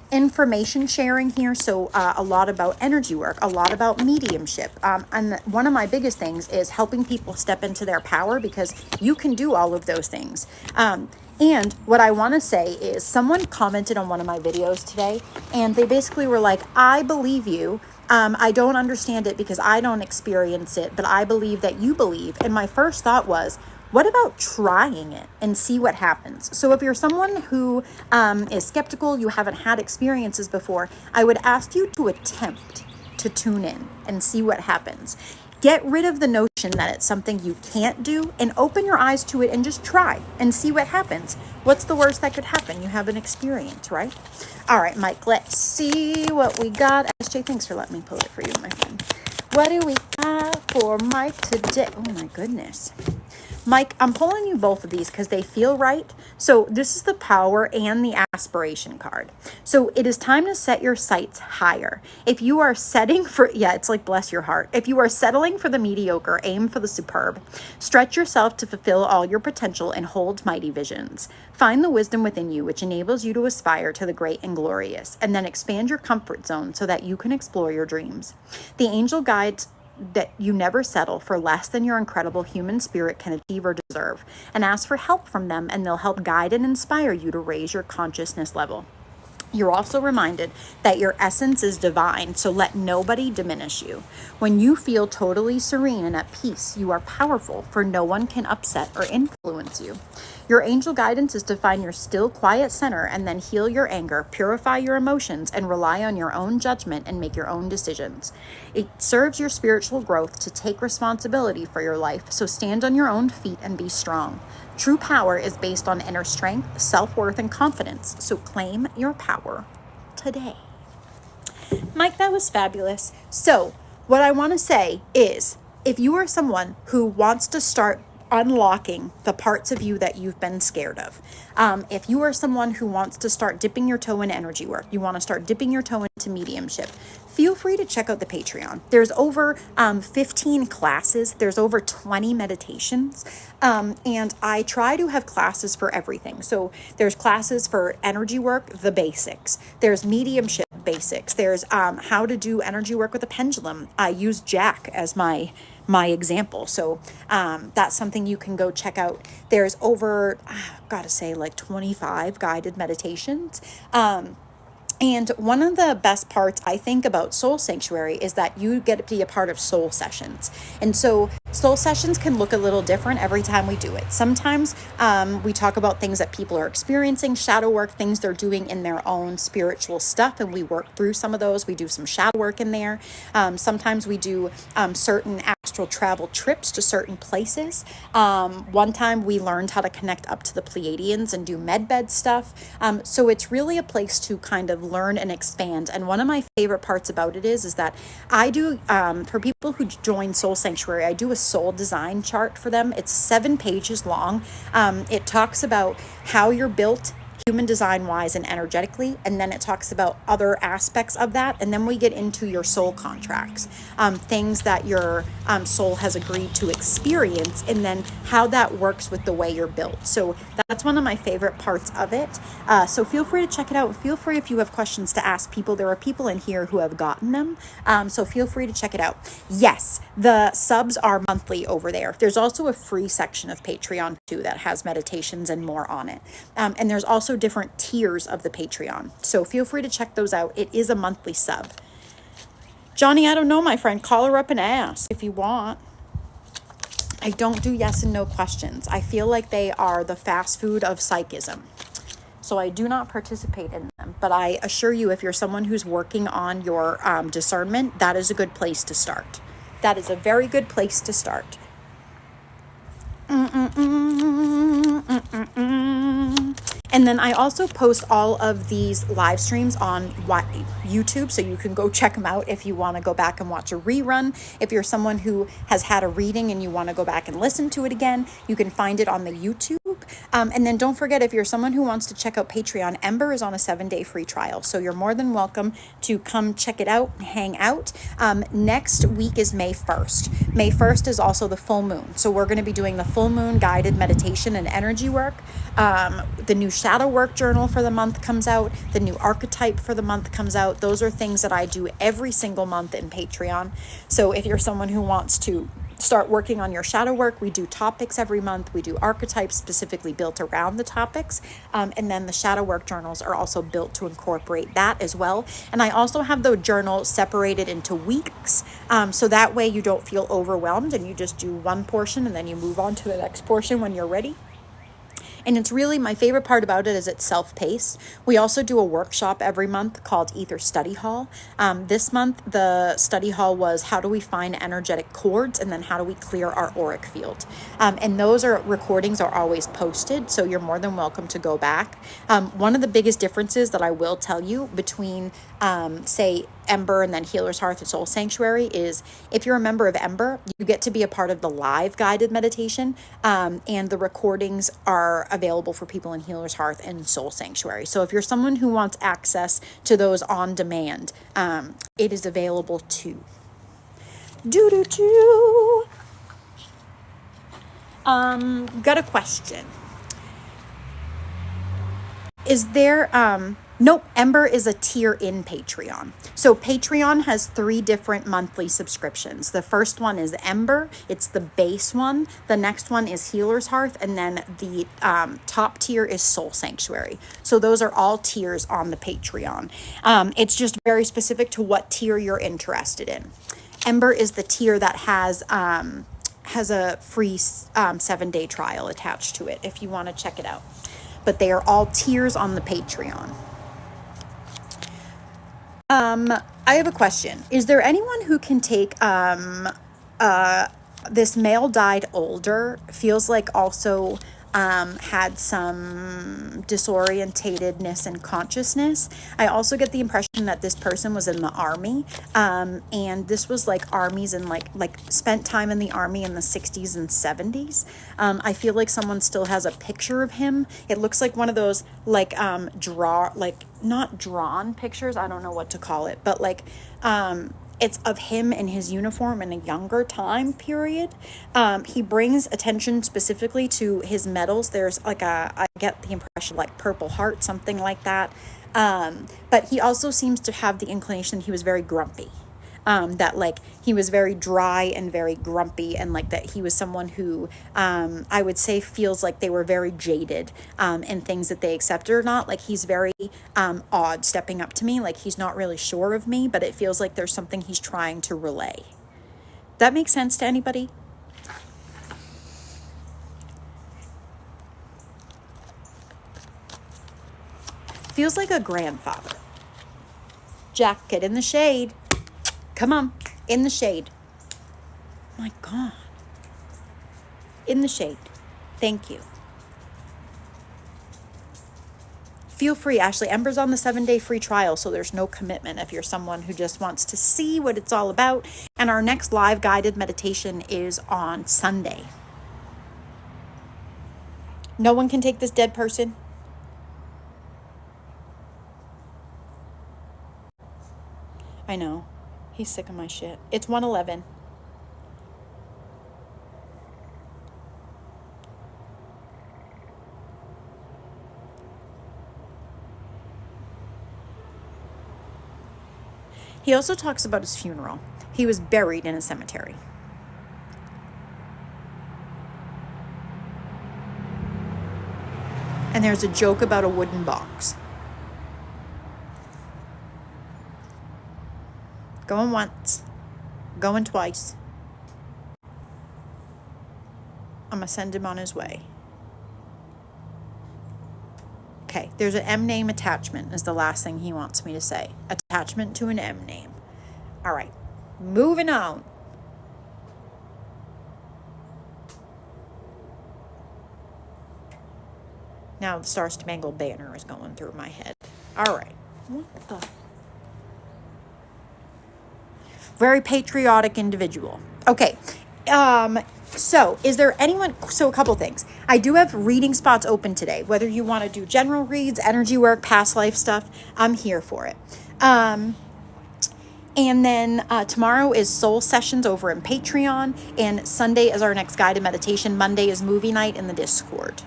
information sharing here. So a lot about energy work, a lot about mediumship. And one of my biggest things is helping people step into their power, because you can do all of those things. And what I want to say is, someone commented on one of my videos today, and they basically were like, I believe you. I don't understand it because I don't experience it, but I believe that you believe. And my first thought was, what about trying it and see what happens? So if you're someone who is skeptical, you haven't had experiences before, I would ask you to attempt to tune in and see what happens. Get rid of the notion that it's something you can't do, and open your eyes to it and just try and see what happens. What's the worst that could happen? You have an experience, right? All right, Mike, let's see what we got. SJ, thanks for letting me pull it for you, my friend. What do we got for Mike today? Oh, my goodness. Mike, I'm pulling you both of these because they feel right. So this is the power and the aspiration card. So it is time to set your sights higher. If you are setting for, yeah, it's like bless your heart. If you are settling for the mediocre, aim for the superb. Stretch yourself to fulfill all your potential and hold mighty visions. Find the wisdom within you, which enables you to aspire to the great and glorious, and then expand your comfort zone so that you can explore your dreams. The angel guides that you never settle for less than your incredible human spirit can achieve or deserve, and ask for help from them, and they'll help guide and inspire you to raise your consciousness level. You're also reminded that your essence is divine, so let nobody diminish you. When you feel totally serene and at peace, you are powerful, for no one can upset or influence you. Your angel guidance is to find your still, quiet center and then heal your anger, purify your emotions, and rely on your own judgment and make your own decisions. It serves your spiritual growth to take responsibility for your life, so stand on your own feet and be strong. True power is based on inner strength, self-worth, and confidence, so claim your power today. Mike, that was fabulous. So what I want to say is, if you are someone who wants to start unlocking the parts of you that you've been scared of, if you are someone who wants to start dipping your toe in energy work, you want to start dipping your toe into mediumship, feel free to check out the Patreon. There's over 15 classes. There's over 20 meditations. And I try to have classes for everything. So there's classes for energy work, the basics. There's mediumship basics. There's how to do energy work with a pendulum. I use Jack as my example. So that's something you can go check out. There's over, gotta say, like 25 guided meditations. And one of the best parts, I think, about Soul Sanctuary is that you get to be a part of soul sessions. And so soul sessions can look a little different every time we do it. Sometimes we talk about things that people are experiencing, shadow work, things they're doing in their own spiritual stuff, and we work through some of those. We do some shadow work in there. Sometimes we do certain astral travel trips to certain places. One time we learned how to connect up to the Pleiadians and do medbed stuff. So it's really a place to kind of learn and expand. And one of my favorite parts about it is that I do, for people who join Soul Sanctuary, I do a soul design chart for them. It's 7 pages long. It talks about how you're built human design wise and energetically, and then it talks about other aspects of that, and then we get into your soul contracts, things that your soul has agreed to experience, and then how that works with the way you're built. So that's one of my favorite parts of it. So feel free to check it out. Feel free, if you have questions, to ask people. There are people in here who have gotten them, so feel free to check it out. Yes, the subs are monthly over there. There's also a free section of Patreon too that has meditations and more on it, and there's also different tiers of the Patreon. So feel free to check those out. It is a monthly sub. Johnny, I don't know, my friend. Call her up and ask if you want. I don't do yes and no questions. I feel like they are the fast food of psychism. So I do not participate in them. But I assure you, if you're someone who's working on your discernment, that is a good place to start. That is a very good place to start. And then I also post all of these live streams on YouTube, so you can go check them out if you want to go back and watch a rerun. If you're someone who has had a reading and you want to go back and listen to it again, you can find it on the YouTube. And then don't forget, if you're someone who wants to check out Patreon, Ember is on a 7-day free trial, so you're more than welcome to come check it out and hang out. Next week is May 1st. May 1st is also the full moon, so we're going to be doing the full moon guided meditation and energy work. The new shadow work journal for the month comes out. The new archetype for the month comes out. Those are things that I do every single month in Patreon. So if you're someone who wants to start working on your shadow work, we do topics every month. We do archetypes specifically built around the topics. And then the shadow work journals are also built to incorporate that as well. And I also have the journal separated into weeks. So that way you don't feel overwhelmed and you just do one portion and then you move on to the next portion when you're ready. And it's really, my favorite part about it is it's self-paced. We also do a workshop every month called Ether Study Hall. This month, the study hall was how do we find energetic cords, and then how do we clear our auric field. And those recordings are always posted, so you're more than welcome to go back. One of the biggest differences that I will tell you between, say, Ember and then Healer's Hearth and Soul Sanctuary is if you're a member of Ember, you get to be a part of the live guided meditation, and the recordings are available for people in Healer's Hearth and Soul Sanctuary. So if you're someone who wants access to those on demand, it is available too. Got a question. Is there, nope, Ember is a tier in Patreon. So Patreon has 3 different monthly subscriptions. The first one is Ember. It's the base one. The next one is Healer's Hearth. And then the top tier is Soul Sanctuary. So those are all tiers on the Patreon. It's just very specific to what tier you're interested in. Ember is the tier that has a free 7-day trial attached to it if you want to check it out. But they are all tiers on the Patreon. I have a question. Is there anyone who can take this male died older, feels like also had some disorientatedness and consciousness. I also get the impression that this person was in the army, and this was like armies and like spent time in the army in the 60s and 70s. I feel like someone still has a picture of him. It looks like one of those like not drawn pictures, I don't know what to call it, but like it's of him in his uniform in a younger time period. He brings attention specifically to his medals. There's like I get the impression like Purple Heart, something like that. But he also seems to have the inclination he was very grumpy. That like he was very dry and very grumpy, and like that he was someone who I would say feels like they were very jaded in things that they accepted or not. Like he's very odd stepping up to me, like he's not really sure of me, but it feels like there's something he's trying to relay. That makes sense to anybody? Feels like a grandfather. Jack, get in the shade. Come on, in the shade. My God. In the shade. Thank you. Feel free, Ashley. Ember's on the 7-day free trial, so there's no commitment if you're someone who just wants to see what it's all about. And our next live guided meditation is on Sunday. No one can take this dead person. I know. He's sick of my shit. It's 111. He also talks about his funeral. He was buried in a cemetery. And there's a joke about a wooden box. Going once, going twice. I'm gonna send him on his way. Okay, there's an M name attachment is the last thing he wants me to say. Attachment to an M name. All right, moving on. Now the Star Spangled Banner is going through my head. All right. What the? Very patriotic individual. Okay. So is there anyone, so a couple things. I do have reading spots open today. Whether you want to do general reads, energy work, past life stuff, I'm here for it. And then tomorrow is soul sessions over in Patreon, and Sunday is our next guided meditation. Monday is movie night in the Discord.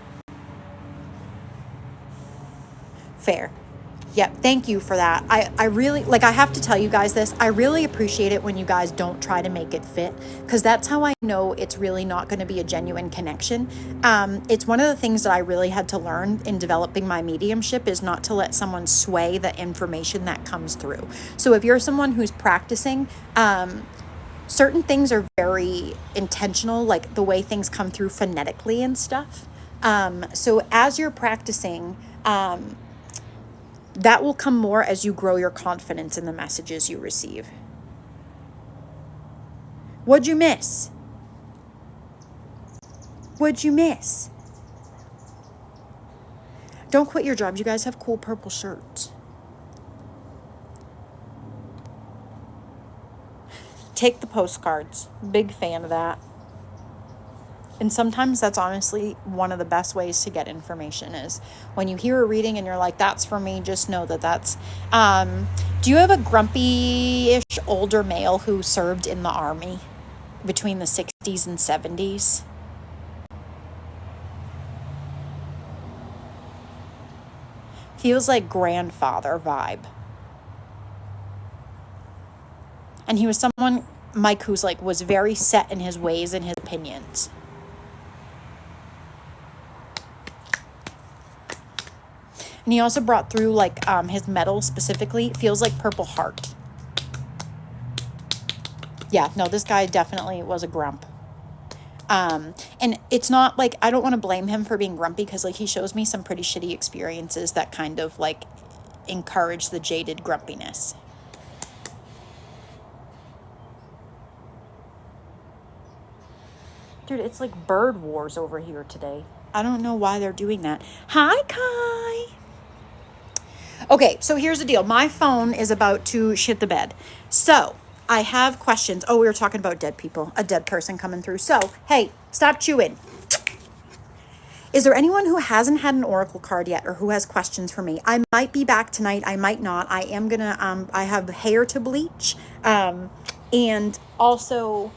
Fair. Yep, thank you for that. I really, like, I have to tell you guys this. I really appreciate it when you guys don't try to make it fit, because that's how I know it's really not going to be a genuine connection. It's one of the things that I really had to learn in developing my mediumship is not to let someone sway the information that comes through. So if you're someone who's practicing, certain things are very intentional, like the way things come through phonetically and stuff. So as you're practicing, that will come more as you grow your confidence in the messages you receive. What'd you miss? What'd you miss? Don't quit your jobs. You guys have cool purple shirts. take the postcards. Big fan of that. And sometimes that's honestly one of the best ways to get information is when you hear a reading and you're like, that's for me, just know that that's... do you have a grumpy-ish older male who served in the army between the 60s and 70s? Feels like grandfather vibe. And he was someone, Mike, who's like, was very set in his ways and his opinions. And he also brought through like his metal specifically. Feels like Purple Heart. Yeah, no, this guy definitely was a grump. And it's not like, I don't want to blame him for being grumpy because like he shows me some pretty shitty experiences that kind of like encourage the jaded grumpiness. Dude, it's like bird wars over here today. I don't know why they're doing that. Hi, Kai. Okay, so here's the deal. My phone is about to shit the bed. So I have questions. Oh, we were talking about dead people, a dead person coming through. So, hey, stop chewing. Is there anyone who hasn't had an oracle card yet or who has questions for me? I might be back tonight. I might not. I am going to, I have hair to bleach. And also,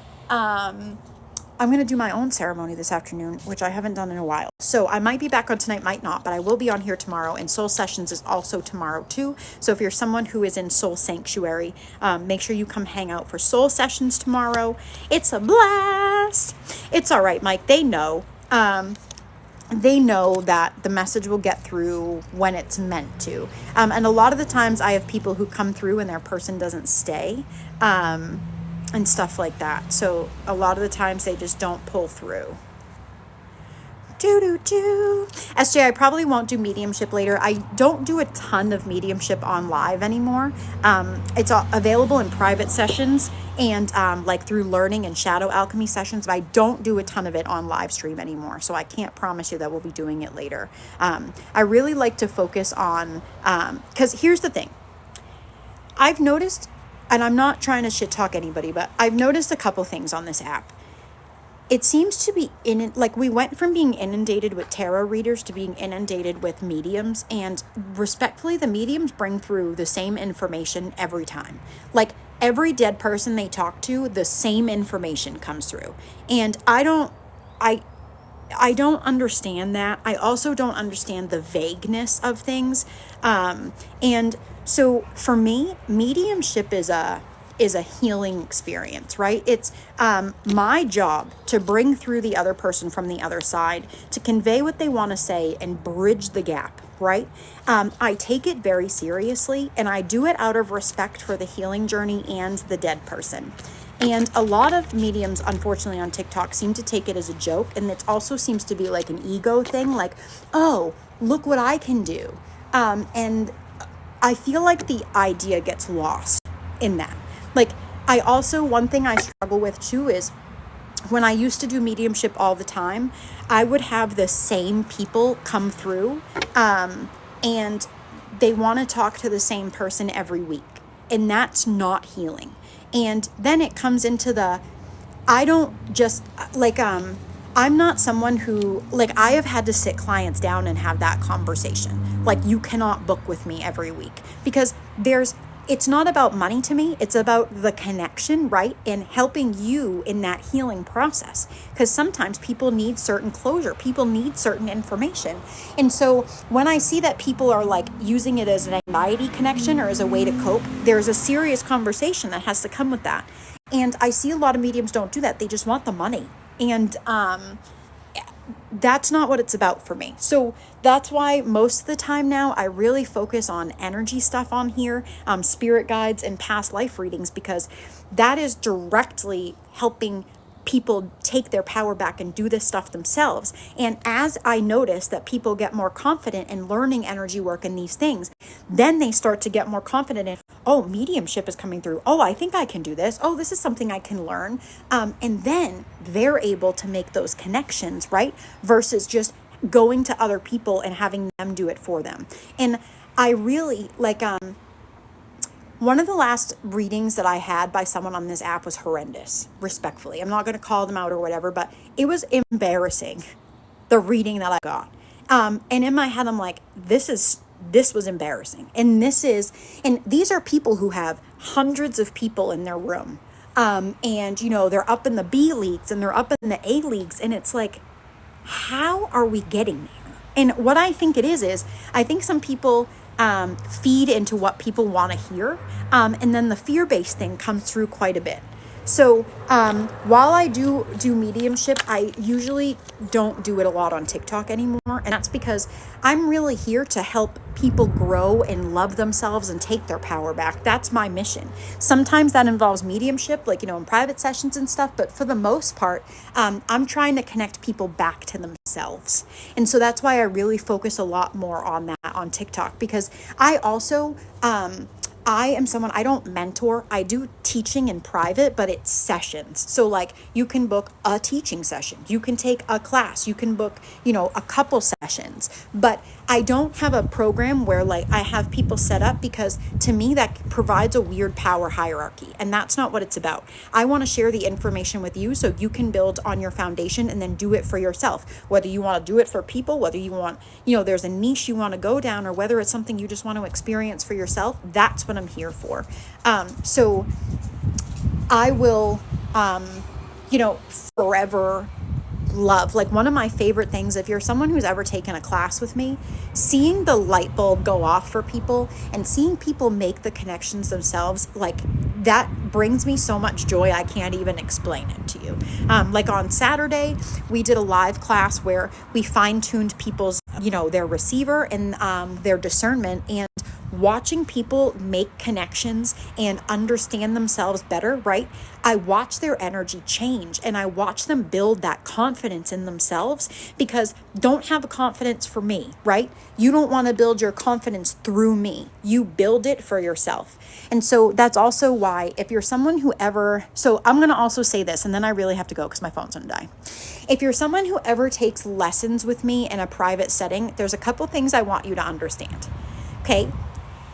I'm going to do my own ceremony this afternoon, which I haven't done in a while. So I might be back on tonight, might not, but I will be on here tomorrow. And Soul Sessions is also tomorrow too. So if you're someone who is in Soul Sanctuary, make sure you come hang out for Soul Sessions tomorrow. It's a blast. It's all right, Mike. They know. They know that the message will get through when it's meant to. And a lot of the times I have people who come through and their person doesn't stay. And stuff like that. So a lot of the times they just don't pull through. SJ, I probably won't do mediumship later. I don't do a ton of mediumship on live anymore. It's available in private sessions and like through learning and shadow alchemy sessions, but I don't do a ton of it on live stream anymore. So I can't promise you that we'll be doing it later. I really like to focus on, because here's the thing. I've noticed, and I'm not trying to shit talk anybody, but I've noticed a couple things on this app. It seems to be like we went from being inundated with tarot readers to being inundated with mediums, and respectfully, the mediums bring through the same information every time. Like every dead person they talk to, the same information comes through. And I don't understand that. I also don't understand the vagueness of things. And so for me, mediumship is a healing experience, right? It's my job to bring through the other person from the other side, to convey what they want to say and bridge the gap, right? I take it very seriously, and I do it out of respect for the healing journey and the dead person. And a lot of mediums, unfortunately, on TikTok seem to take it as a joke, and it also seems to be like an ego thing, like, oh, look what I can do. And I feel like the idea gets lost in that. Like, I also, one thing I struggle with too is when I used to do mediumship all the time, I would have the same people come through, and they want to talk to the same person every week. And that's not healing. And then it comes into I don't just, like, I'm not someone who, like, I have had to sit clients down and have that conversation. Like, you cannot book with me every week because it's not about money to me. It's about the connection, right? And helping you in that healing process. Because sometimes people need certain closure. People need certain information. And so when I see that people are like using it as an anxiety connection or as a way to cope, there's a serious conversation that has to come with that. And I see a lot of mediums don't do that. They just want the money. And that's not what it's about for me. So that's why most of the time now I really focus on energy stuff on here, spirit guides and past life readings, because that is directly helping people take their power back and do this stuff themselves. And as I notice that people get more confident in learning energy work and these things, then they start to get more confident in, oh, mediumship is coming through. Oh, I think I can do this. Oh, this is something I can learn. And then they're able to make those connections, right? Versus just going to other people and having them do it for them. And I really like, One of the last readings that I had by someone on this app was horrendous, respectfully. I'm not going to call them out or whatever, but it was embarrassing, the reading that I got. And in my head, I'm like, this was embarrassing. And these are people who have hundreds of people in their room. And, they're up in the B leagues and they're up in the A leagues. And it's like, how are we getting there? And what I think it is I think some people feed into what people want to hear. And then the fear-based thing comes through quite a bit. So while I do mediumship, I usually don't do it a lot on TikTok anymore. And that's because I'm really here to help people grow and love themselves and take their power back. That's my mission. Sometimes that involves mediumship, like, in private sessions and stuff. But for the most part, I'm trying to connect people back to themselves. And so that's why I really focus a lot more on that on TikTok, because I also... I am someone, I don't mentor. I do teaching in private, but it's sessions. So like you can book a teaching session. You can take a class. You can book, a couple sessions. But I don't have a program where like I have people set up, because to me that provides a weird power hierarchy. And that's not what it's about. I want to share the information with you so you can build on your foundation and then do it for yourself. Whether you want to do it for people, whether you want, there's a niche you want to go down, or whether it's something you just want to experience for yourself, that's what I'm here for. So I will, forever love, like one of my favorite things, if you're someone who's ever taken a class with me, seeing the light bulb go off for people and seeing people make the connections themselves, like that brings me so much joy. I can't even explain it to you. Like on Saturday, we did a live class where we fine-tuned people's, their receiver and their discernment, and watching people make connections and understand themselves better, right? I watch their energy change and I watch them build that confidence in themselves, because don't have a confidence for me, right? You don't want to build your confidence through me. You build it for yourself. And so that's also why, if you're someone who ever, so I'm going to also say this, and then I really have to go because my phone's going to die. If you're someone who ever takes lessons with me in a private setting, there's a couple things I want you to understand. Okay.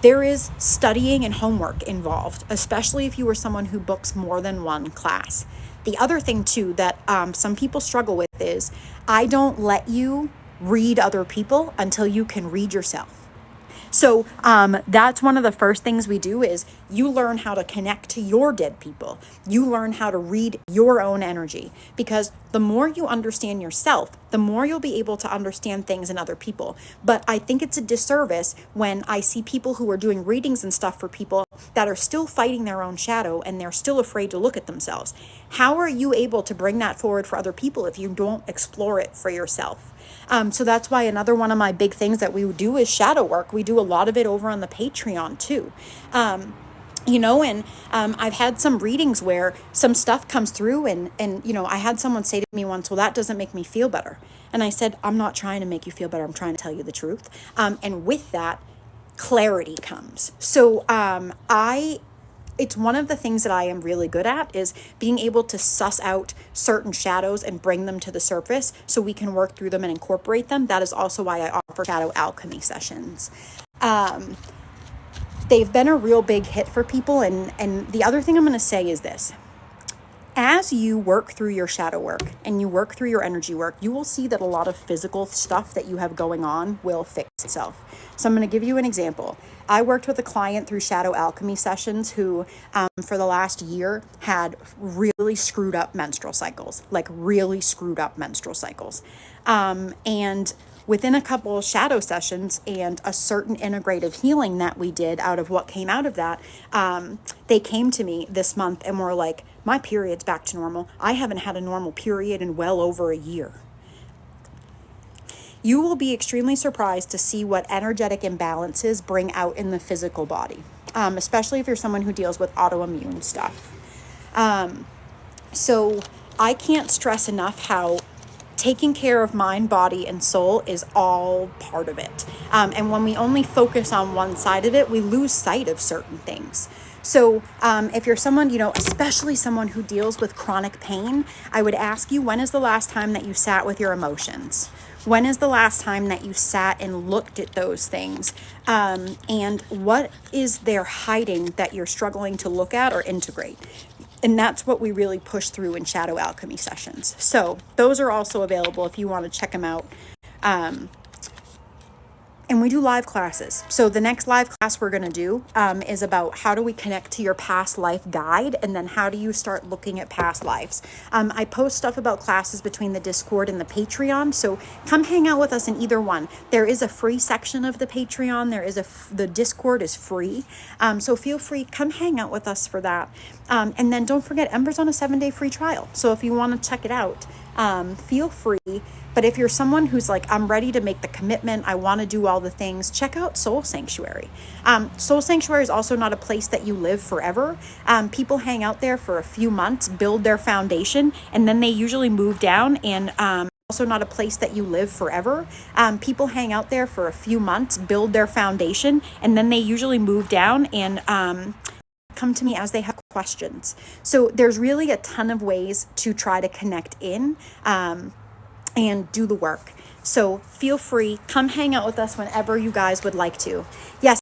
There is studying and homework involved, especially if you are someone who books more than one class. The other thing too that some people struggle with is I don't let you read other people until you can read yourself. So that's one of the first things we do is you learn how to connect to your dead people. You learn how to read your own energy, because the more you understand yourself, the more you'll be able to understand things in other people. But I think it's a disservice when I see people who are doing readings and stuff for people that are still fighting their own shadow and they're still afraid to look at themselves. How are you able to bring that forward for other people if you don't explore it for yourself? So that's why another one of my big things that we do is shadow work. We do a lot of it over on the Patreon too. I've had some readings where some stuff comes through and I had someone say to me once, well, that doesn't make me feel better. And I said, I'm not trying to make you feel better. I'm trying to tell you the truth. And with that, clarity comes. So it's one of the things that I am really good at, is being able to suss out certain shadows and bring them to the surface so we can work through them and incorporate them. That is also why I offer shadow alchemy sessions. They've been a real big hit for people. And the other thing I'm going to say is this. As you work through your shadow work and you work through your energy work, you will see that a lot of physical stuff that you have going on will fix itself. So I'm going to give you an example. I worked with a client through shadow alchemy sessions who, for the last year, had really screwed up menstrual cycles, and within a couple of shadow sessions and a certain integrative healing that we did out of what came out of that, they came to me this month and were like, my period's back to normal. I haven't had a normal period in well over a year. You will be extremely surprised to see what energetic imbalances bring out in the physical body, especially if you're someone who deals with autoimmune stuff. So I can't stress enough how taking care of mind, body, and soul is all part of it. And when we only focus on one side of it, we lose sight of certain things. So if you're someone, especially someone who deals with chronic pain, I would ask you, when is the last time that you sat with your emotions? When is the last time that you sat and looked at those things? And what is there hiding that you're struggling to look at or integrate? And that's what we really push through in Shadow Alchemy sessions. So those are also available if you want to check them out. And we do live classes. So the next live class we're going to do is about how do we connect to your past life guide, and then how do you start looking at past lives. I post stuff about classes between the Discord and the Patreon, so come hang out with us in either one. There is a free section of the Patreon. The Discord is free, so feel free, come hang out with us for that. And then don't forget, Ember's on a 7-day free trial. So if you want to check it out, feel free. But if you're someone who's like, I'm ready to make the commitment, I want to do all the things, check out Soul Sanctuary. Soul Sanctuary is also not a place that you live forever. People hang out there for a few months, build their foundation, and then they usually move down. And also not a place that you live forever. People hang out there for a few months, build their foundation, and then they usually move down and come to me as they have questions. So there's really a ton of ways to try to connect in and do the work. So feel free, come hang out with us whenever you guys would like to. Yes,